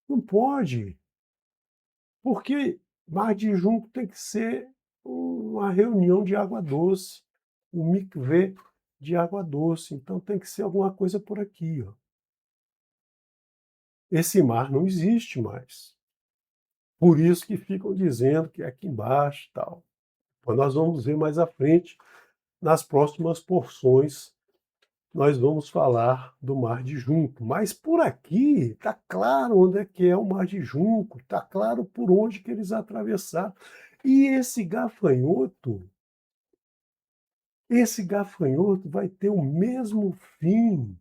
Não pode, porque Mar de Junco tem que ser uma reunião de água doce, um mikvê de água doce. Então tem que ser alguma coisa por aqui, ó. Esse mar não existe mais. Por isso que ficam dizendo que é aqui embaixo e tal. Mas nós vamos ver mais à frente, nas próximas porções, nós vamos falar do Mar de Junco. Mas por aqui está claro onde é que é o Mar de Junco, está claro por onde que eles atravessaram. E esse gafanhoto vai ter o mesmo fim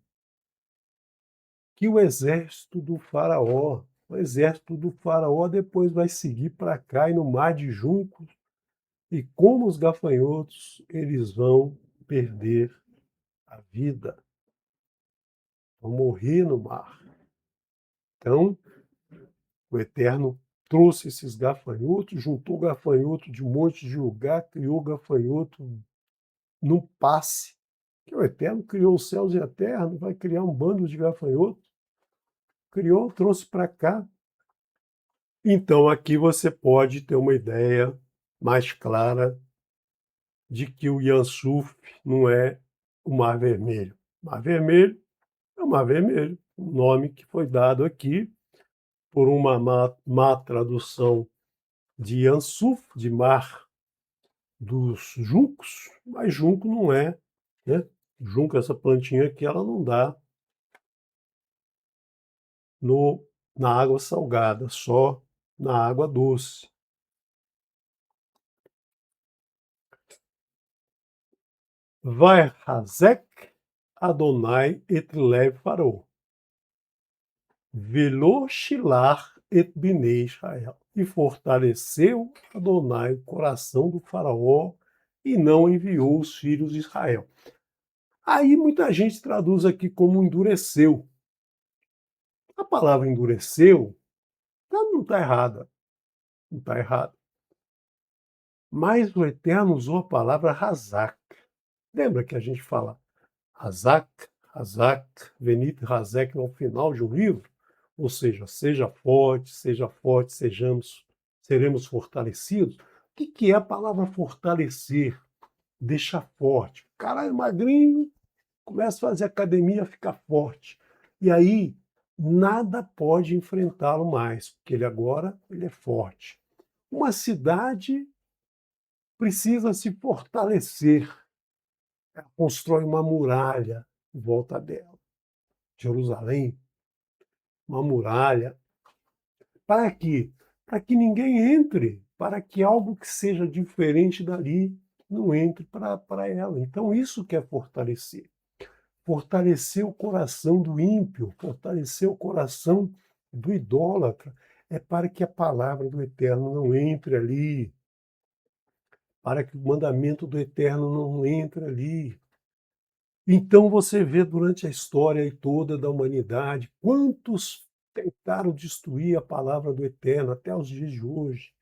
que o exército do faraó. O exército do faraó depois vai seguir para cá e no Mar de Juncos. E como os gafanhotos, eles vão perder a vida, vão morrer no mar. Então, o Eterno trouxe esses gafanhotos, juntou gafanhoto de um monte de lugar, criou gafanhoto num passe. Que o Eterno criou os céus e a terra, não vai criar um bando de gafanhotos? Criou, trouxe para cá. Então, aqui você pode ter uma ideia mais clara de que o Yansuf não é o Mar Vermelho. Mar Vermelho é o Mar Vermelho, o nome que foi dado aqui por uma má tradução de Yansuf, de Mar dos Juncos, mas junco não é, né? Junco, essa plantinha aqui, ela não dá no, na água salgada, só na água doce. Vai Hazek Adonai et lev farou. Velo shilar et binei Israel. E fortaleceu Adonai o coração do faraó e não enviou os filhos de Israel. Aí muita gente traduz aqui como endureceu. A palavra endureceu não está errada, não está errada. Mas o Eterno usou a palavra razak. Lembra que a gente fala razak, razak, venit razek ao final de um livro? Ou seja, seja forte, seremos fortalecidos. O que é a palavra fortalecer? Deixar forte. O cara é magrinho, começa a fazer academia, fica forte. E aí, nada pode enfrentá-lo mais, porque ele é forte. Uma cidade precisa se fortalecer. Ela constrói uma muralha em volta dela. Jerusalém, uma muralha. Para quê? Para que ninguém entre, para que algo que seja diferente dali não entre para ela. Então, isso que é fortalecer. Fortalecer o coração do ímpio, fortalecer o coração do idólatra, é para que a palavra do Eterno não entre ali, para que o mandamento do Eterno não entre ali. Então você vê durante a história toda da humanidade quantos tentaram destruir a palavra do Eterno até os dias de hoje,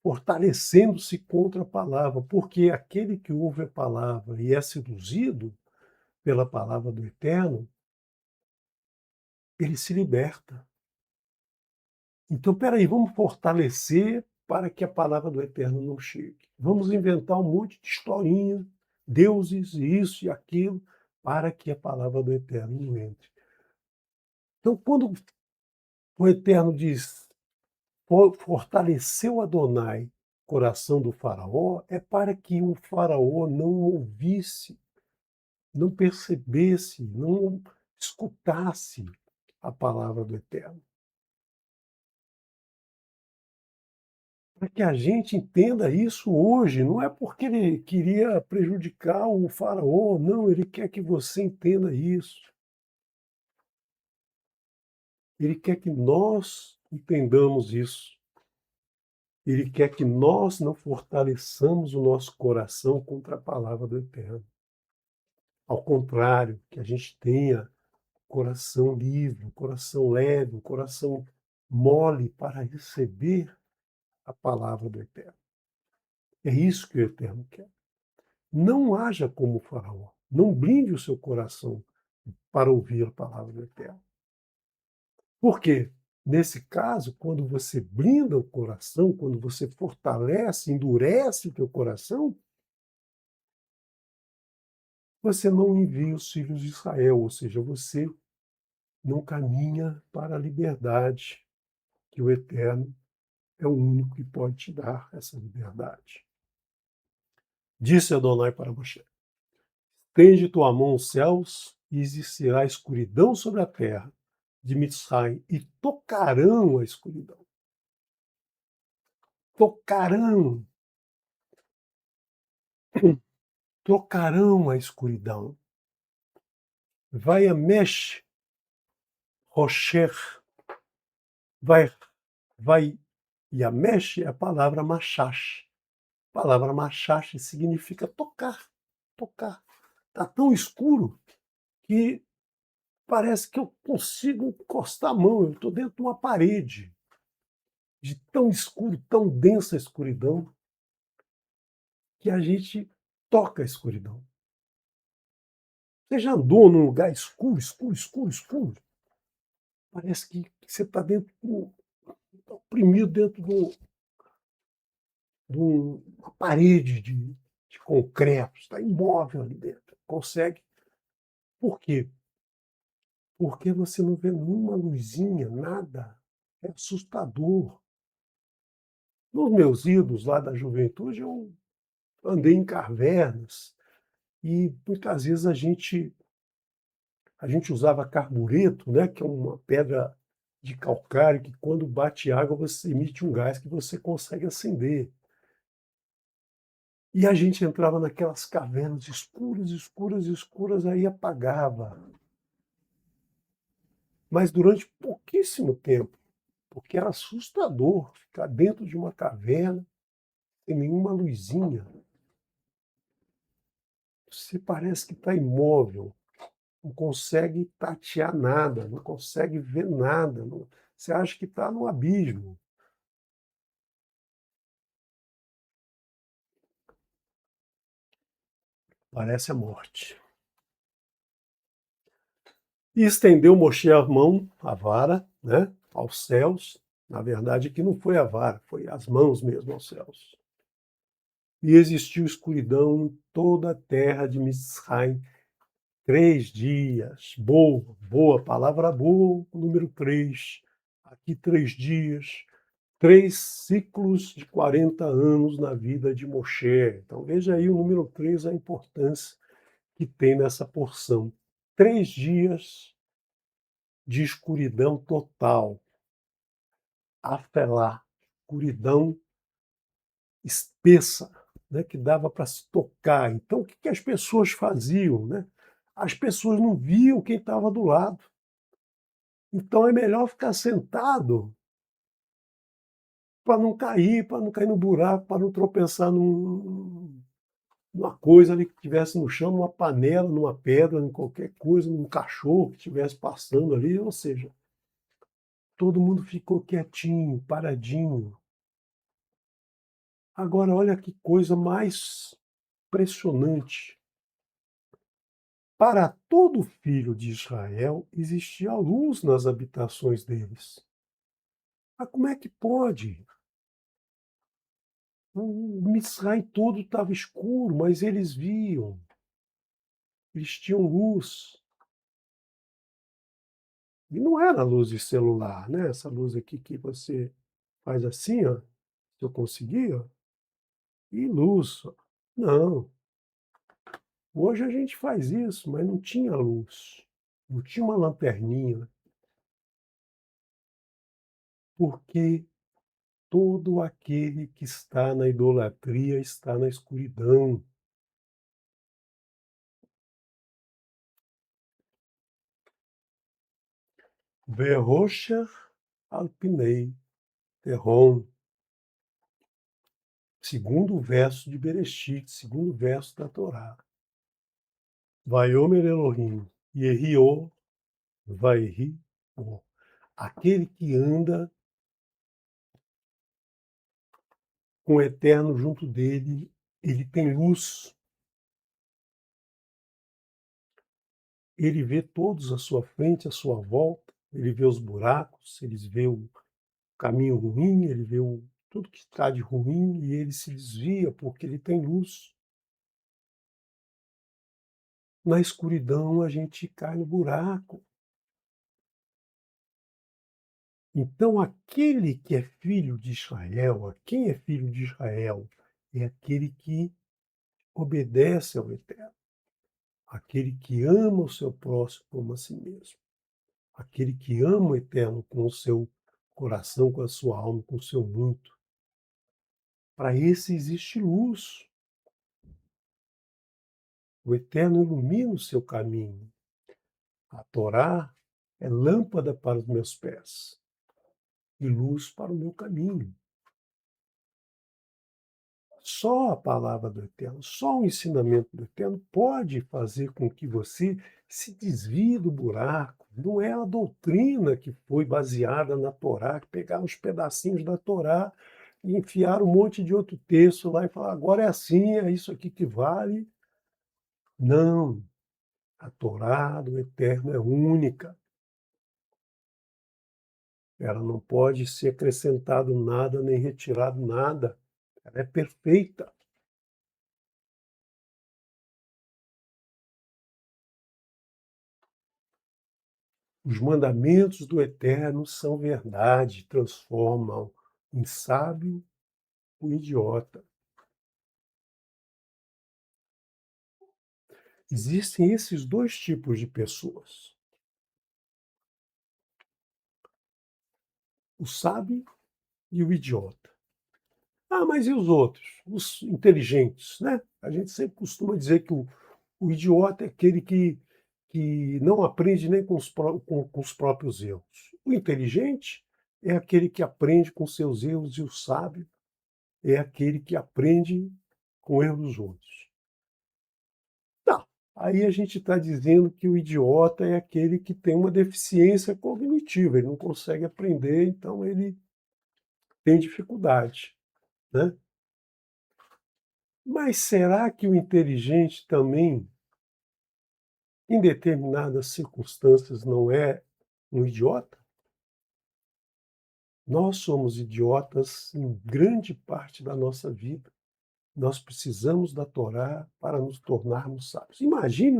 fortalecendo-se contra a palavra, porque aquele que ouve a palavra e é seduzido pela palavra do Eterno, ele se liberta. Então, peraí, vamos fortalecer para que a palavra do Eterno não chegue. Vamos inventar um monte de historinha, deuses, isso e aquilo, para que a palavra do Eterno não entre. Então, quando o Eterno diz, fortaleceu Adonai, coração do faraó, é para que o faraó não ouvisse, não percebesse, não escutasse a palavra do Eterno. Para que a gente entenda isso hoje, não é porque ele queria prejudicar o faraó, não, ele quer que você entenda isso. Ele quer que nós entendamos isso. Ele quer que nós não fortaleçamos o nosso coração contra a palavra do Eterno. Ao contrário, que a gente tenha coração livre, um coração leve, um coração mole para receber a palavra do Eterno. É isso que o Eterno quer. Não haja como o Faraó. Não blinde o seu coração para ouvir a palavra do Eterno. Por quê? Nesse caso, quando você blinda o coração, quando você fortalece, endurece o teu coração, você não envia os filhos de Israel, ou seja, você não caminha para a liberdade, que o Eterno é o único que pode te dar essa liberdade. Disse Adonai para Moshe: estende tua mão aos céus e existirá escuridão sobre a terra de Mitzrayim, e tocarão a escuridão. Tocarão, tocarão a escuridão. Vai a Mesh, Rocher, vai, e a Mesh é a palavra machash. A palavra machash significa tocar, tocar. Está tão escuro que parece que eu consigo encostar a mão, eu estou dentro de uma parede, de tão escuro, tão densa a escuridão, que a gente toca a escuridão. Você já andou num lugar escuro, escuro, escuro, escuro? Parece que você está dentro, tá oprimido dentro de uma parede de concreto, está imóvel ali dentro. Consegue. Por quê? Porque você não vê nenhuma luzinha, nada. É assustador. Nos meus idos lá da juventude, eu andei em cavernas e muitas vezes a gente usava carbureto, né, que é uma pedra de calcário que quando bate água você emite um gás que você consegue acender. E a gente entrava naquelas cavernas escuras, escuras, escuras, aí apagava. Mas durante pouquíssimo tempo, porque era assustador ficar dentro de uma caverna sem nenhuma luzinha. Você parece que está imóvel, não consegue tatear nada, não consegue ver nada. Você acha que está no abismo. Parece a morte. E estendeu Moshe a mão, a vara, né, aos céus. Na verdade, que não foi a vara, foi as mãos mesmo aos céus. E existiu escuridão em toda a terra de Mitzrayim 3 dias. Boa, boa, palavra boa, número 3. Aqui 3 dias, 3 ciclos de 40 anos na vida de Moshe. Então veja aí o número 3, a importância que tem nessa porção. 3 dias de escuridão total, afelá, escuridão espessa, né, que dava para se tocar. Então, o que, que as pessoas faziam? Né? As pessoas não viam quem estava do lado. Então, é melhor ficar sentado para não cair no buraco, para não tropeçar numa coisa ali que estivesse no chão, numa panela, numa pedra, em qualquer coisa, num cachorro que estivesse passando ali. Ou seja, todo mundo ficou quietinho, paradinho. Agora, olha que coisa mais impressionante. Para todo filho de Israel existia luz nas habitações deles. Mas como é que pode? O Mitzrayim todo estava escuro, mas eles viam, eles tinham luz. E não era luz de celular, né? Essa luz aqui que você faz assim, ó, se eu conseguir, ó, e luz. Não. Hoje a gente faz isso, mas não tinha luz. Não tinha uma lanterninha, porque todo aquele que está na idolatria está na escuridão. Verrocher alpinei, terron. Segundo verso de Bereshit, segundo verso da Torá. Vaiomer Elohim, Yehio, Vaihi, Bo. Aquele que anda com o Eterno junto dele, ele tem luz, ele vê todos à sua frente, à sua volta, ele vê os buracos, ele vê o caminho ruim, ele vê tudo que está de ruim e ele se desvia porque ele tem luz. Na escuridão a gente cai no buraco. Então, aquele que é filho de Israel, quem é filho de Israel? É aquele que obedece ao Eterno, aquele que ama o seu próximo como a si mesmo, aquele que ama o Eterno com o seu coração, com a sua alma, com o seu muito. Para esse existe luz. O Eterno ilumina o seu caminho. A Torá é lâmpada para os meus pés e luz para o meu caminho. Só a palavra do Eterno, só o ensinamento do Eterno pode fazer com que você se desvie do buraco. Não é a doutrina que foi baseada na Torá, que pegaram os pedacinhos da Torá e enfiaram um monte de outro texto lá e falaram, agora é assim, é isso aqui que vale. Não, a Torá do Eterno é única. Ela não pode ser acrescentado nada nem retirado nada. Ela é perfeita. Os mandamentos do Eterno são verdade, transformam em sábio o idiota. Existem esses dois tipos de pessoas: o sábio e o idiota. Ah, mas e os outros? Os inteligentes, né? A gente sempre costuma dizer que o idiota é aquele que não aprende nem com os próprios erros. O inteligente é aquele que aprende com seus erros, e o sábio é aquele que aprende com o erro dos outros. Tá. Aí a gente está dizendo que o idiota é aquele que tem uma deficiência cognitiva, ele não consegue aprender, então ele tem dificuldade, né? Mas será que o inteligente também, em determinadas circunstâncias, não é um idiota? Nós somos idiotas em grande parte da nossa vida. Nós precisamos da Torá para nos tornarmos sábios. Imagine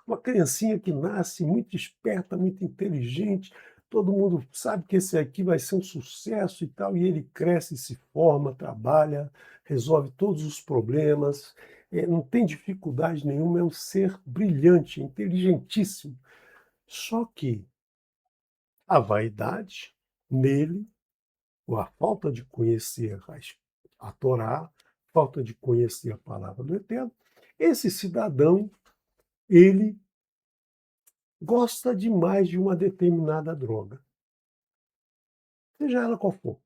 uma criancinha que nasce muito esperta, muito inteligente, todo mundo sabe que esse aqui vai ser um sucesso e tal, e ele cresce, se forma, trabalha, resolve todos os problemas, não tem dificuldade nenhuma, é um ser brilhante, inteligentíssimo. Só que a vaidade nele, ou a falta de conhecer a Torá, falta de conhecer a palavra do Eterno, esse cidadão, ele gosta demais de uma determinada droga, seja ela qual for,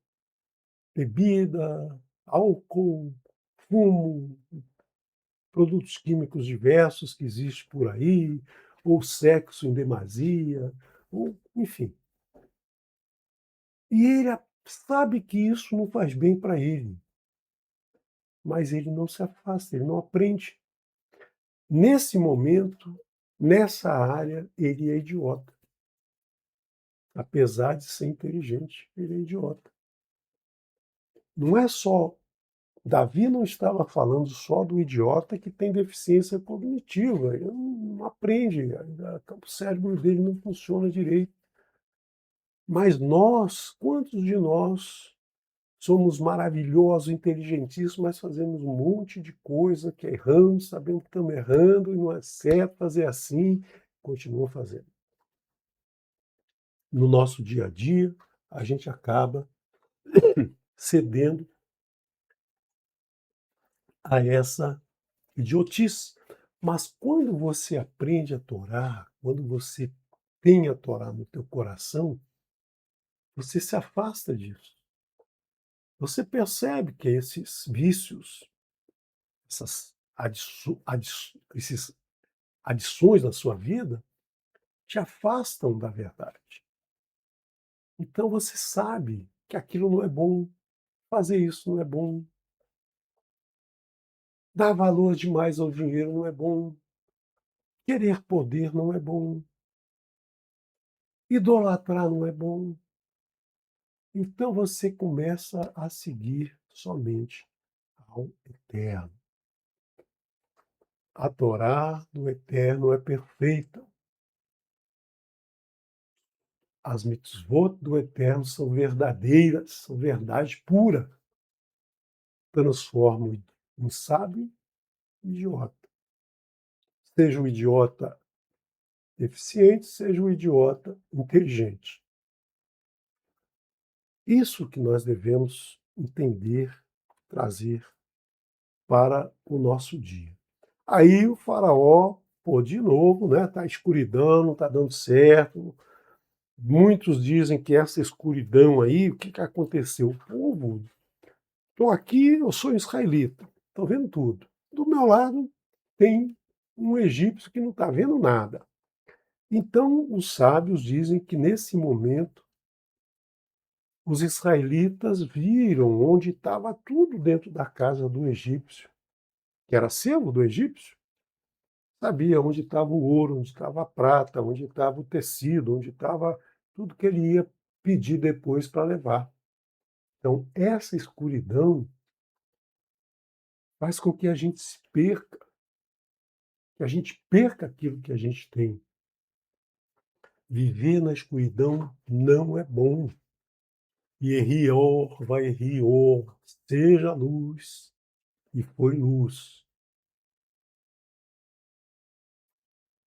bebida, álcool, fumo, produtos químicos diversos que existem por aí, ou sexo em demasia, ou, enfim. E ele sabe que isso não faz bem para ele, mas ele não se afasta, ele não aprende. Nesse momento, nessa área, ele é idiota. Apesar de ser inteligente, ele é idiota. Não é só. Davi não estava falando só do idiota que tem deficiência cognitiva, ele não aprende, o cérebro dele não funciona direito. Mas nós, quantos de nós somos maravilhosos, inteligentíssimos, mas fazemos um monte de coisa que erramos, sabemos que estamos errando e não é certo fazer assim, continua fazendo. No nosso dia a dia, a gente acaba cedendo a essa idiotice. Mas quando você aprende a Torá, quando você tem a Torá no teu coração, você se afasta disso. Você percebe que esses vícios, esses adições na sua vida, te afastam da verdade. Então você sabe que aquilo não é bom, fazer isso não é bom, dar valor demais ao dinheiro não é bom, querer poder não é bom, idolatrar não é bom. Então você começa a seguir somente ao Eterno. A Torá do Eterno é perfeita. As mitzvot do Eterno são verdadeiras, são verdade pura. Transformam um sábio em idiota. Seja um idiota eficiente, seja um idiota inteligente. Isso que nós devemos entender, trazer para o nosso dia. Aí o faraó, pô, de novo, né? Tá escuridão, não está dando certo. Muitos dizem que essa escuridão aí, o que que aconteceu? O povo, estou aqui, eu sou israelita, estou vendo tudo. Do meu lado tem um egípcio que não está vendo nada. Então os sábios dizem que nesse momento os israelitas viram onde estava tudo dentro da casa do egípcio, que era servo do egípcio. Sabia onde estava o ouro, onde estava a prata, onde estava o tecido, onde estava tudo que ele ia pedir depois para levar. Então, essa escuridão faz com que a gente se perca, que a gente perca aquilo que a gente tem. Viver na escuridão não é bom. Yerior, vai Rior, seja luz, e foi luz.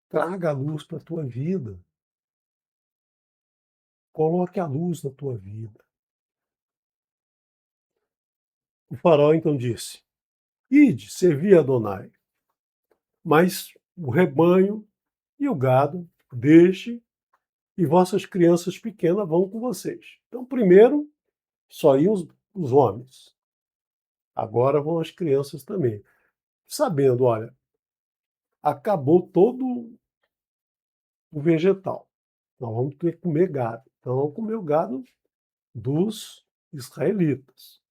Traga a luz para a tua vida. Coloque a luz na tua vida. O faraó então disse: Ide, servi a Adonai, mas o rebanho e o gado deixe, e vossas crianças pequenas vão com vocês. Então, primeiro só iam os homens, agora vão as crianças também. Sabendo, olha, acabou todo o vegetal, nós vamos ter que comer gado. Então, vamos comer o gado dos israelitas.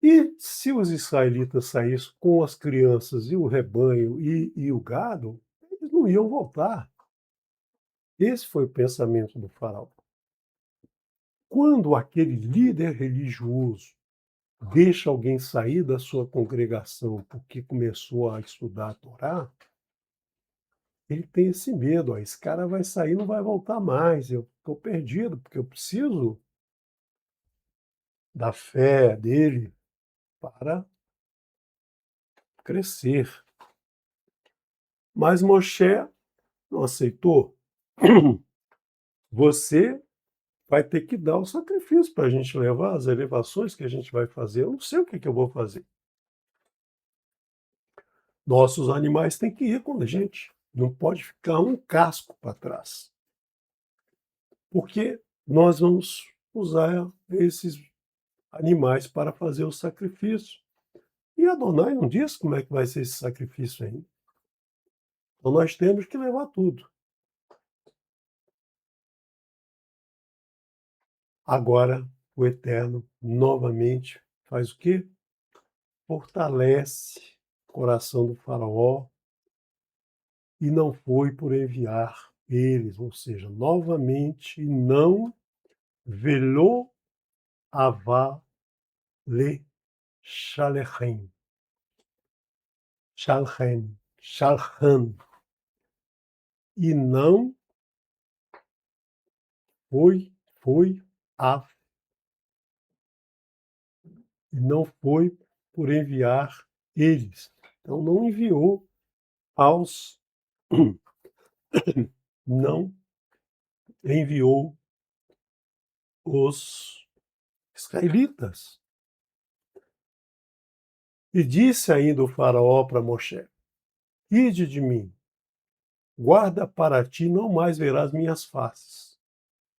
E se os israelitas saíssem com as crianças e o rebanho e o gado, eles não iam voltar. Esse foi o pensamento do faraó. Quando aquele líder religioso deixa alguém sair da sua congregação porque começou a estudar a Torá, ele tem esse medo. Ó, esse cara vai sair, não vai voltar mais. Eu estou perdido, porque eu preciso da fé dele para crescer. Mas Moshe não aceitou. Você vai ter que dar o sacrifício para a gente levar as elevações que a gente vai fazer. Eu não sei o que eu vou fazer. Nossos animais têm que ir com a gente. Não pode ficar um casco para trás. Porque nós vamos usar esses animais para fazer o sacrifício. E Adonai não diz como é que vai ser esse sacrifício ainda. Então nós temos que levar tudo. Agora o Eterno novamente faz o quê? Fortalece o coração do faraó e não foi por enviar eles, ou seja, novamente não velou avá le Shalechem, Shalchem, Shalchan, e não foi a, e não foi por enviar eles. Então não enviou aos, não enviou os israelitas. E disse ainda o faraó para Moshe: Ide de mim, guarda para ti, não mais verás minhas faces,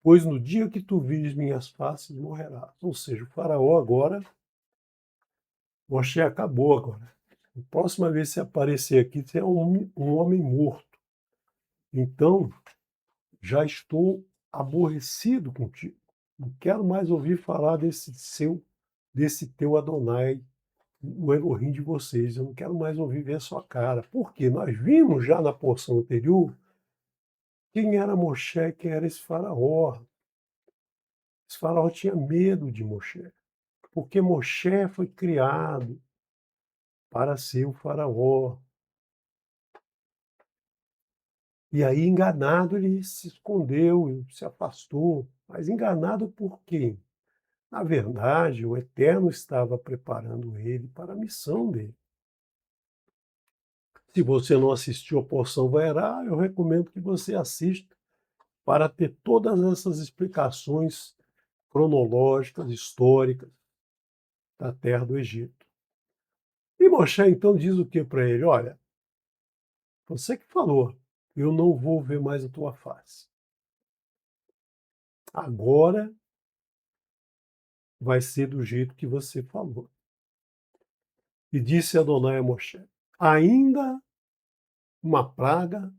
pois no dia que tu vires minhas faces, morrerás. Ou seja, o faraó agora, Moshe acabou agora. A próxima vez que você aparecer aqui, você é um homem morto. Então, já estou aborrecido contigo. Não quero mais ouvir falar desse teu Adonai, o Elohim de vocês. Eu não quero mais ouvir ver a sua cara. Por quê? Nós vimos já na porção anterior quem era Moshe e quem era esse faraó. Esse faraó tinha medo de Moshe, porque Moshe foi criado para ser o faraó. E aí, enganado, ele se escondeu, se afastou. Mas enganado por quem? Na verdade, o Eterno estava preparando ele para a missão dele. Se você não assistiu a porção Vaerá, eu recomendo que você assista para ter todas essas explicações cronológicas, históricas da terra do Egito. E Moshe então diz o que para ele? Olha, você que falou, eu não vou ver mais a tua face. Agora vai ser do jeito que você falou. E disse Adonai a Moshe: ainda uma praga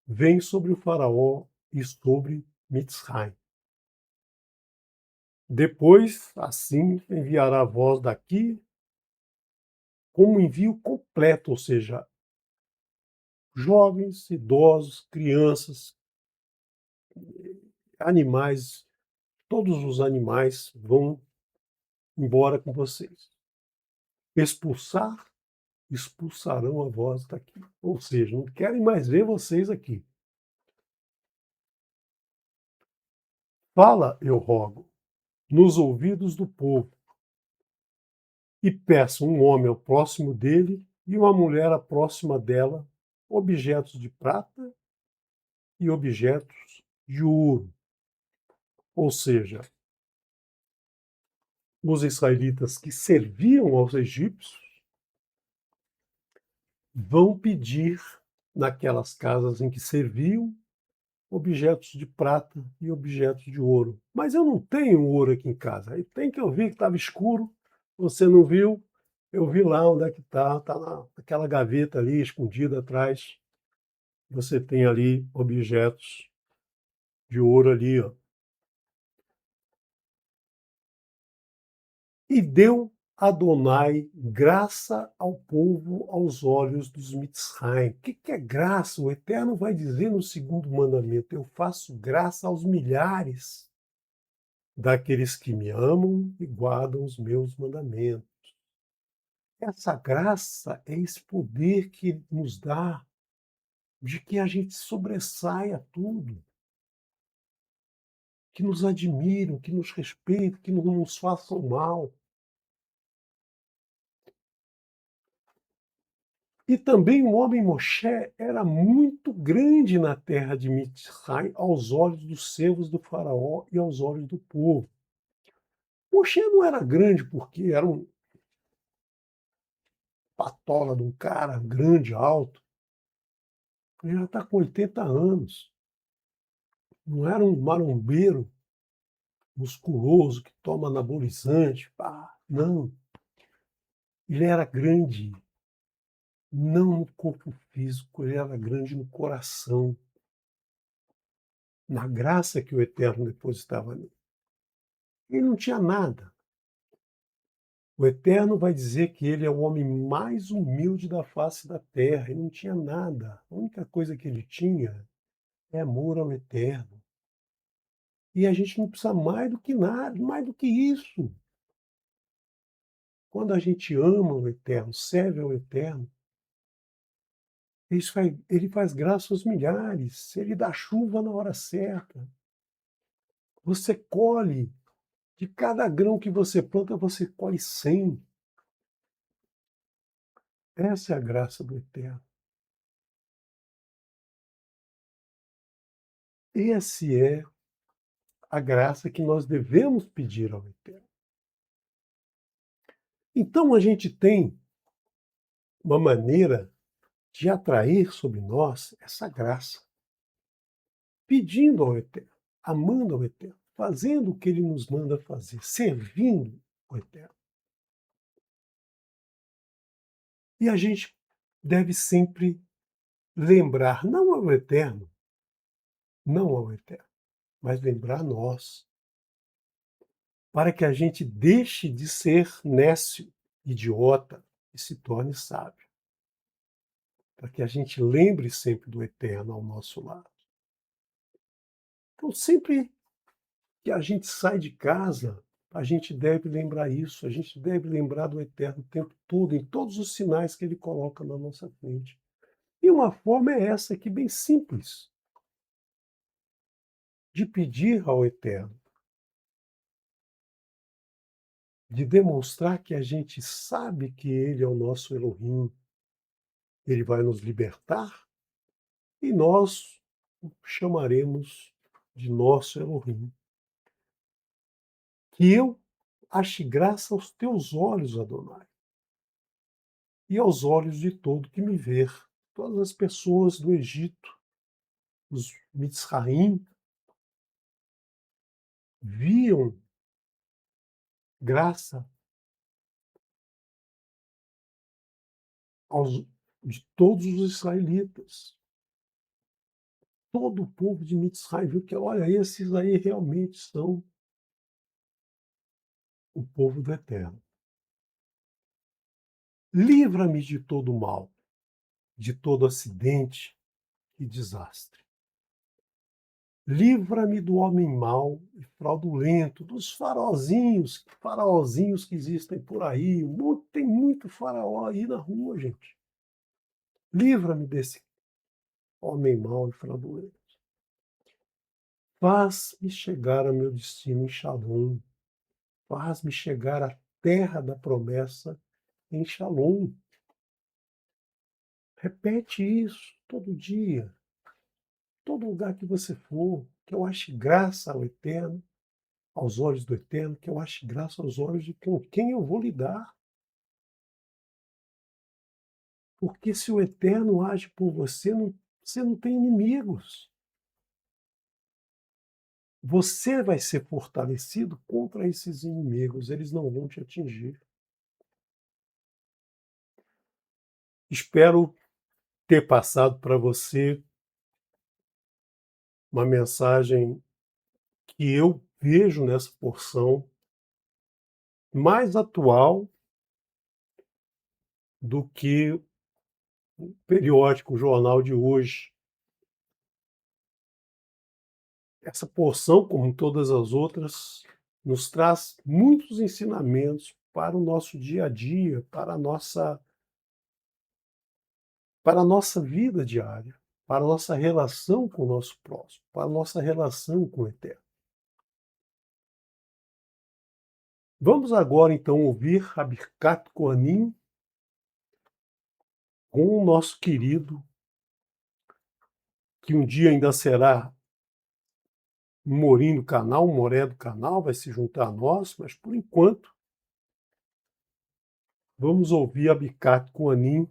vem sobre o faraó e sobre Mitzrayim. Depois, assim, enviará a voz daqui como envio completo, ou seja, jovens, idosos, crianças, animais, todos os animais vão embora com vocês. Expulsar, expulsarão a voz daqui. Ou seja, não querem mais ver vocês aqui. Fala, eu rogo, nos ouvidos do povo, e peça um homem ao próximo dele e uma mulher à próxima dela, objetos de prata e objetos de ouro. Ou seja, os israelitas que serviam aos egípcios vão pedir naquelas casas em que serviam objetos de prata e objetos de ouro. Mas eu não tenho ouro aqui em casa. Aí tem que eu vi que estava escuro, você não viu, eu vi lá onde é que está naquela gaveta ali, escondida atrás. Você tem ali objetos de ouro ali, ó. E deu Adonai graça ao povo aos olhos dos Mitzrayim. O que é graça? O Eterno vai dizer no segundo mandamento: eu faço graça aos milhares daqueles que me amam e guardam os meus mandamentos. Essa graça é esse poder que ele nos dá de que a gente sobressaia tudo, que nos admiram, que nos respeitem, que não nos façam mal. E também o homem Moshe era muito grande na terra de Mitzrayim aos olhos dos servos do faraó e aos olhos do povo. Moshe não era grande porque era um patola de um cara grande, alto. Ele já está com 80 anos. Não era um marombeiro musculoso que toma anabolizante. Pá, não. Ele era grande, não no corpo físico, ele era grande no coração, na graça que o Eterno depositava nele. Ele não tinha nada. O Eterno vai dizer que ele é o homem mais humilde da face da terra. Ele não tinha nada. A única coisa que ele tinha é amor ao Eterno. E a gente não precisa mais do que nada, mais do que isso. Quando a gente ama o Eterno, serve ao Eterno, ele faz graça aos milhares, ele dá chuva na hora certa. Você colhe, de cada grão que você planta, você colhe 100. Essa é a graça do Eterno. Essa é a graça que nós devemos pedir ao Eterno. Então a gente tem uma maneira de atrair sobre nós essa graça, pedindo ao Eterno, amando ao Eterno, fazendo o que ele nos manda fazer, servindo o Eterno. E a gente deve sempre lembrar, não ao Eterno, não ao Eterno, mas lembrar nós, para que a gente deixe de ser nécio, idiota e se torne sábio. Para que a gente lembre sempre do Eterno ao nosso lado. Então, sempre que a gente sai de casa, a gente deve lembrar isso, a gente deve lembrar do Eterno o tempo todo, em todos os sinais que Ele coloca na nossa frente. E uma forma é essa aqui, bem simples, de pedir ao Eterno, de demonstrar que a gente sabe que Ele é o nosso Elohim, Ele vai nos libertar, e nós o chamaremos de nosso Elohim. Que eu ache graça aos teus olhos, Adonai, e aos olhos de todo que me ver. Todas as pessoas do Egito, os Mitzraim, viam graça de todos os israelitas. Todo o povo de Mitzraim viu que, olha, esses aí realmente são o povo do Eterno. Livra-me de todo mal, de todo acidente e desastre. Livra-me do homem mau e fraudulento, dos faraózinhos que existem por aí. Tem muito faraó aí na rua, gente. Livra-me desse homem mau e fraudulento. Faz-me chegar a meu destino em Shalom. Faz-me chegar à terra da promessa em Shalom. Repete isso todo dia, todo lugar que você for, que eu ache graça ao Eterno, aos olhos do Eterno, que eu ache graça aos olhos de quem eu vou lidar. Porque se o Eterno age por você, você não tem inimigos. Você vai ser fortalecido contra esses inimigos, eles não vão te atingir. Espero ter passado para você uma mensagem que eu vejo nessa porção mais atual do que o periódico, o jornal de hoje. Essa porção, como todas as outras, nos traz muitos ensinamentos para o nosso dia a dia, para a nossa vida diária, para a nossa relação com o nosso próximo, para a nossa relação com o Eterno. Vamos agora, então, ouvir a Birkat Kohanim com o nosso querido, que um dia ainda será um morim do canal, um moré do canal, vai se juntar a nós, mas por enquanto vamos ouvir a Birkat Kohanim.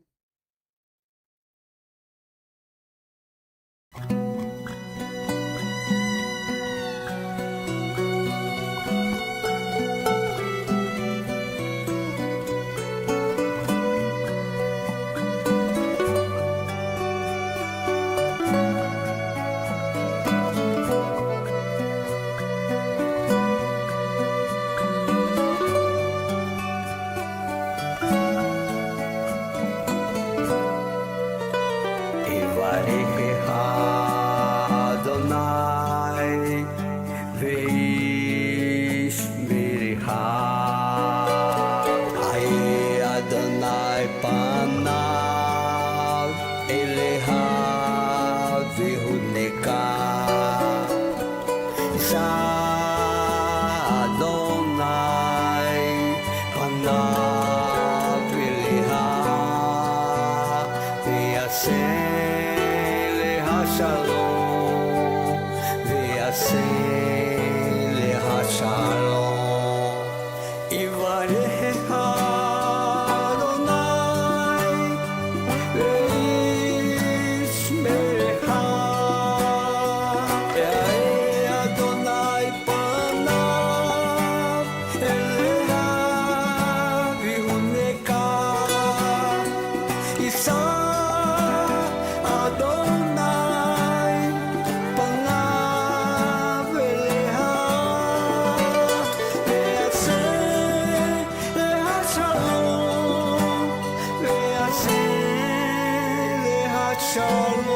Shalom,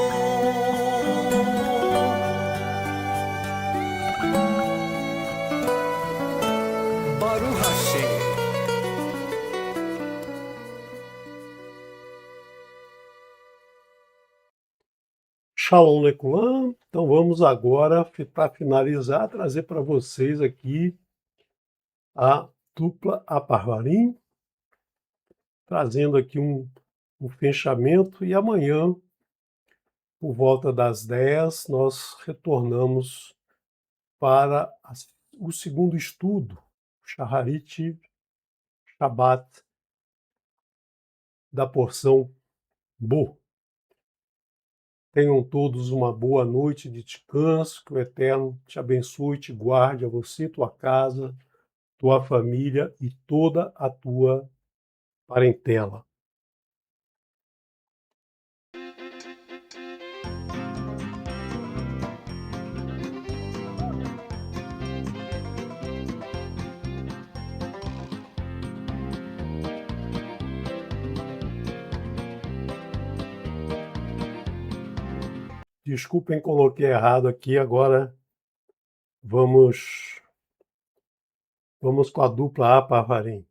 Baruch Hashem. Shalom Lekulam. Então vamos agora, para finalizar, trazer para vocês aqui a dupla Aparvarim, trazendo aqui um fechamento, e amanhã, por volta das 10, nós retornamos para o segundo estudo, Shaharit Shabbat, da porção Bo. Tenham todos uma boa noite de descanso, que o Eterno te abençoe e te guarde a você, tua casa, tua família e toda a tua parentela. Desculpem, coloquei errado aqui, agora vamos com a dupla Aparvarim.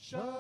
Shalom.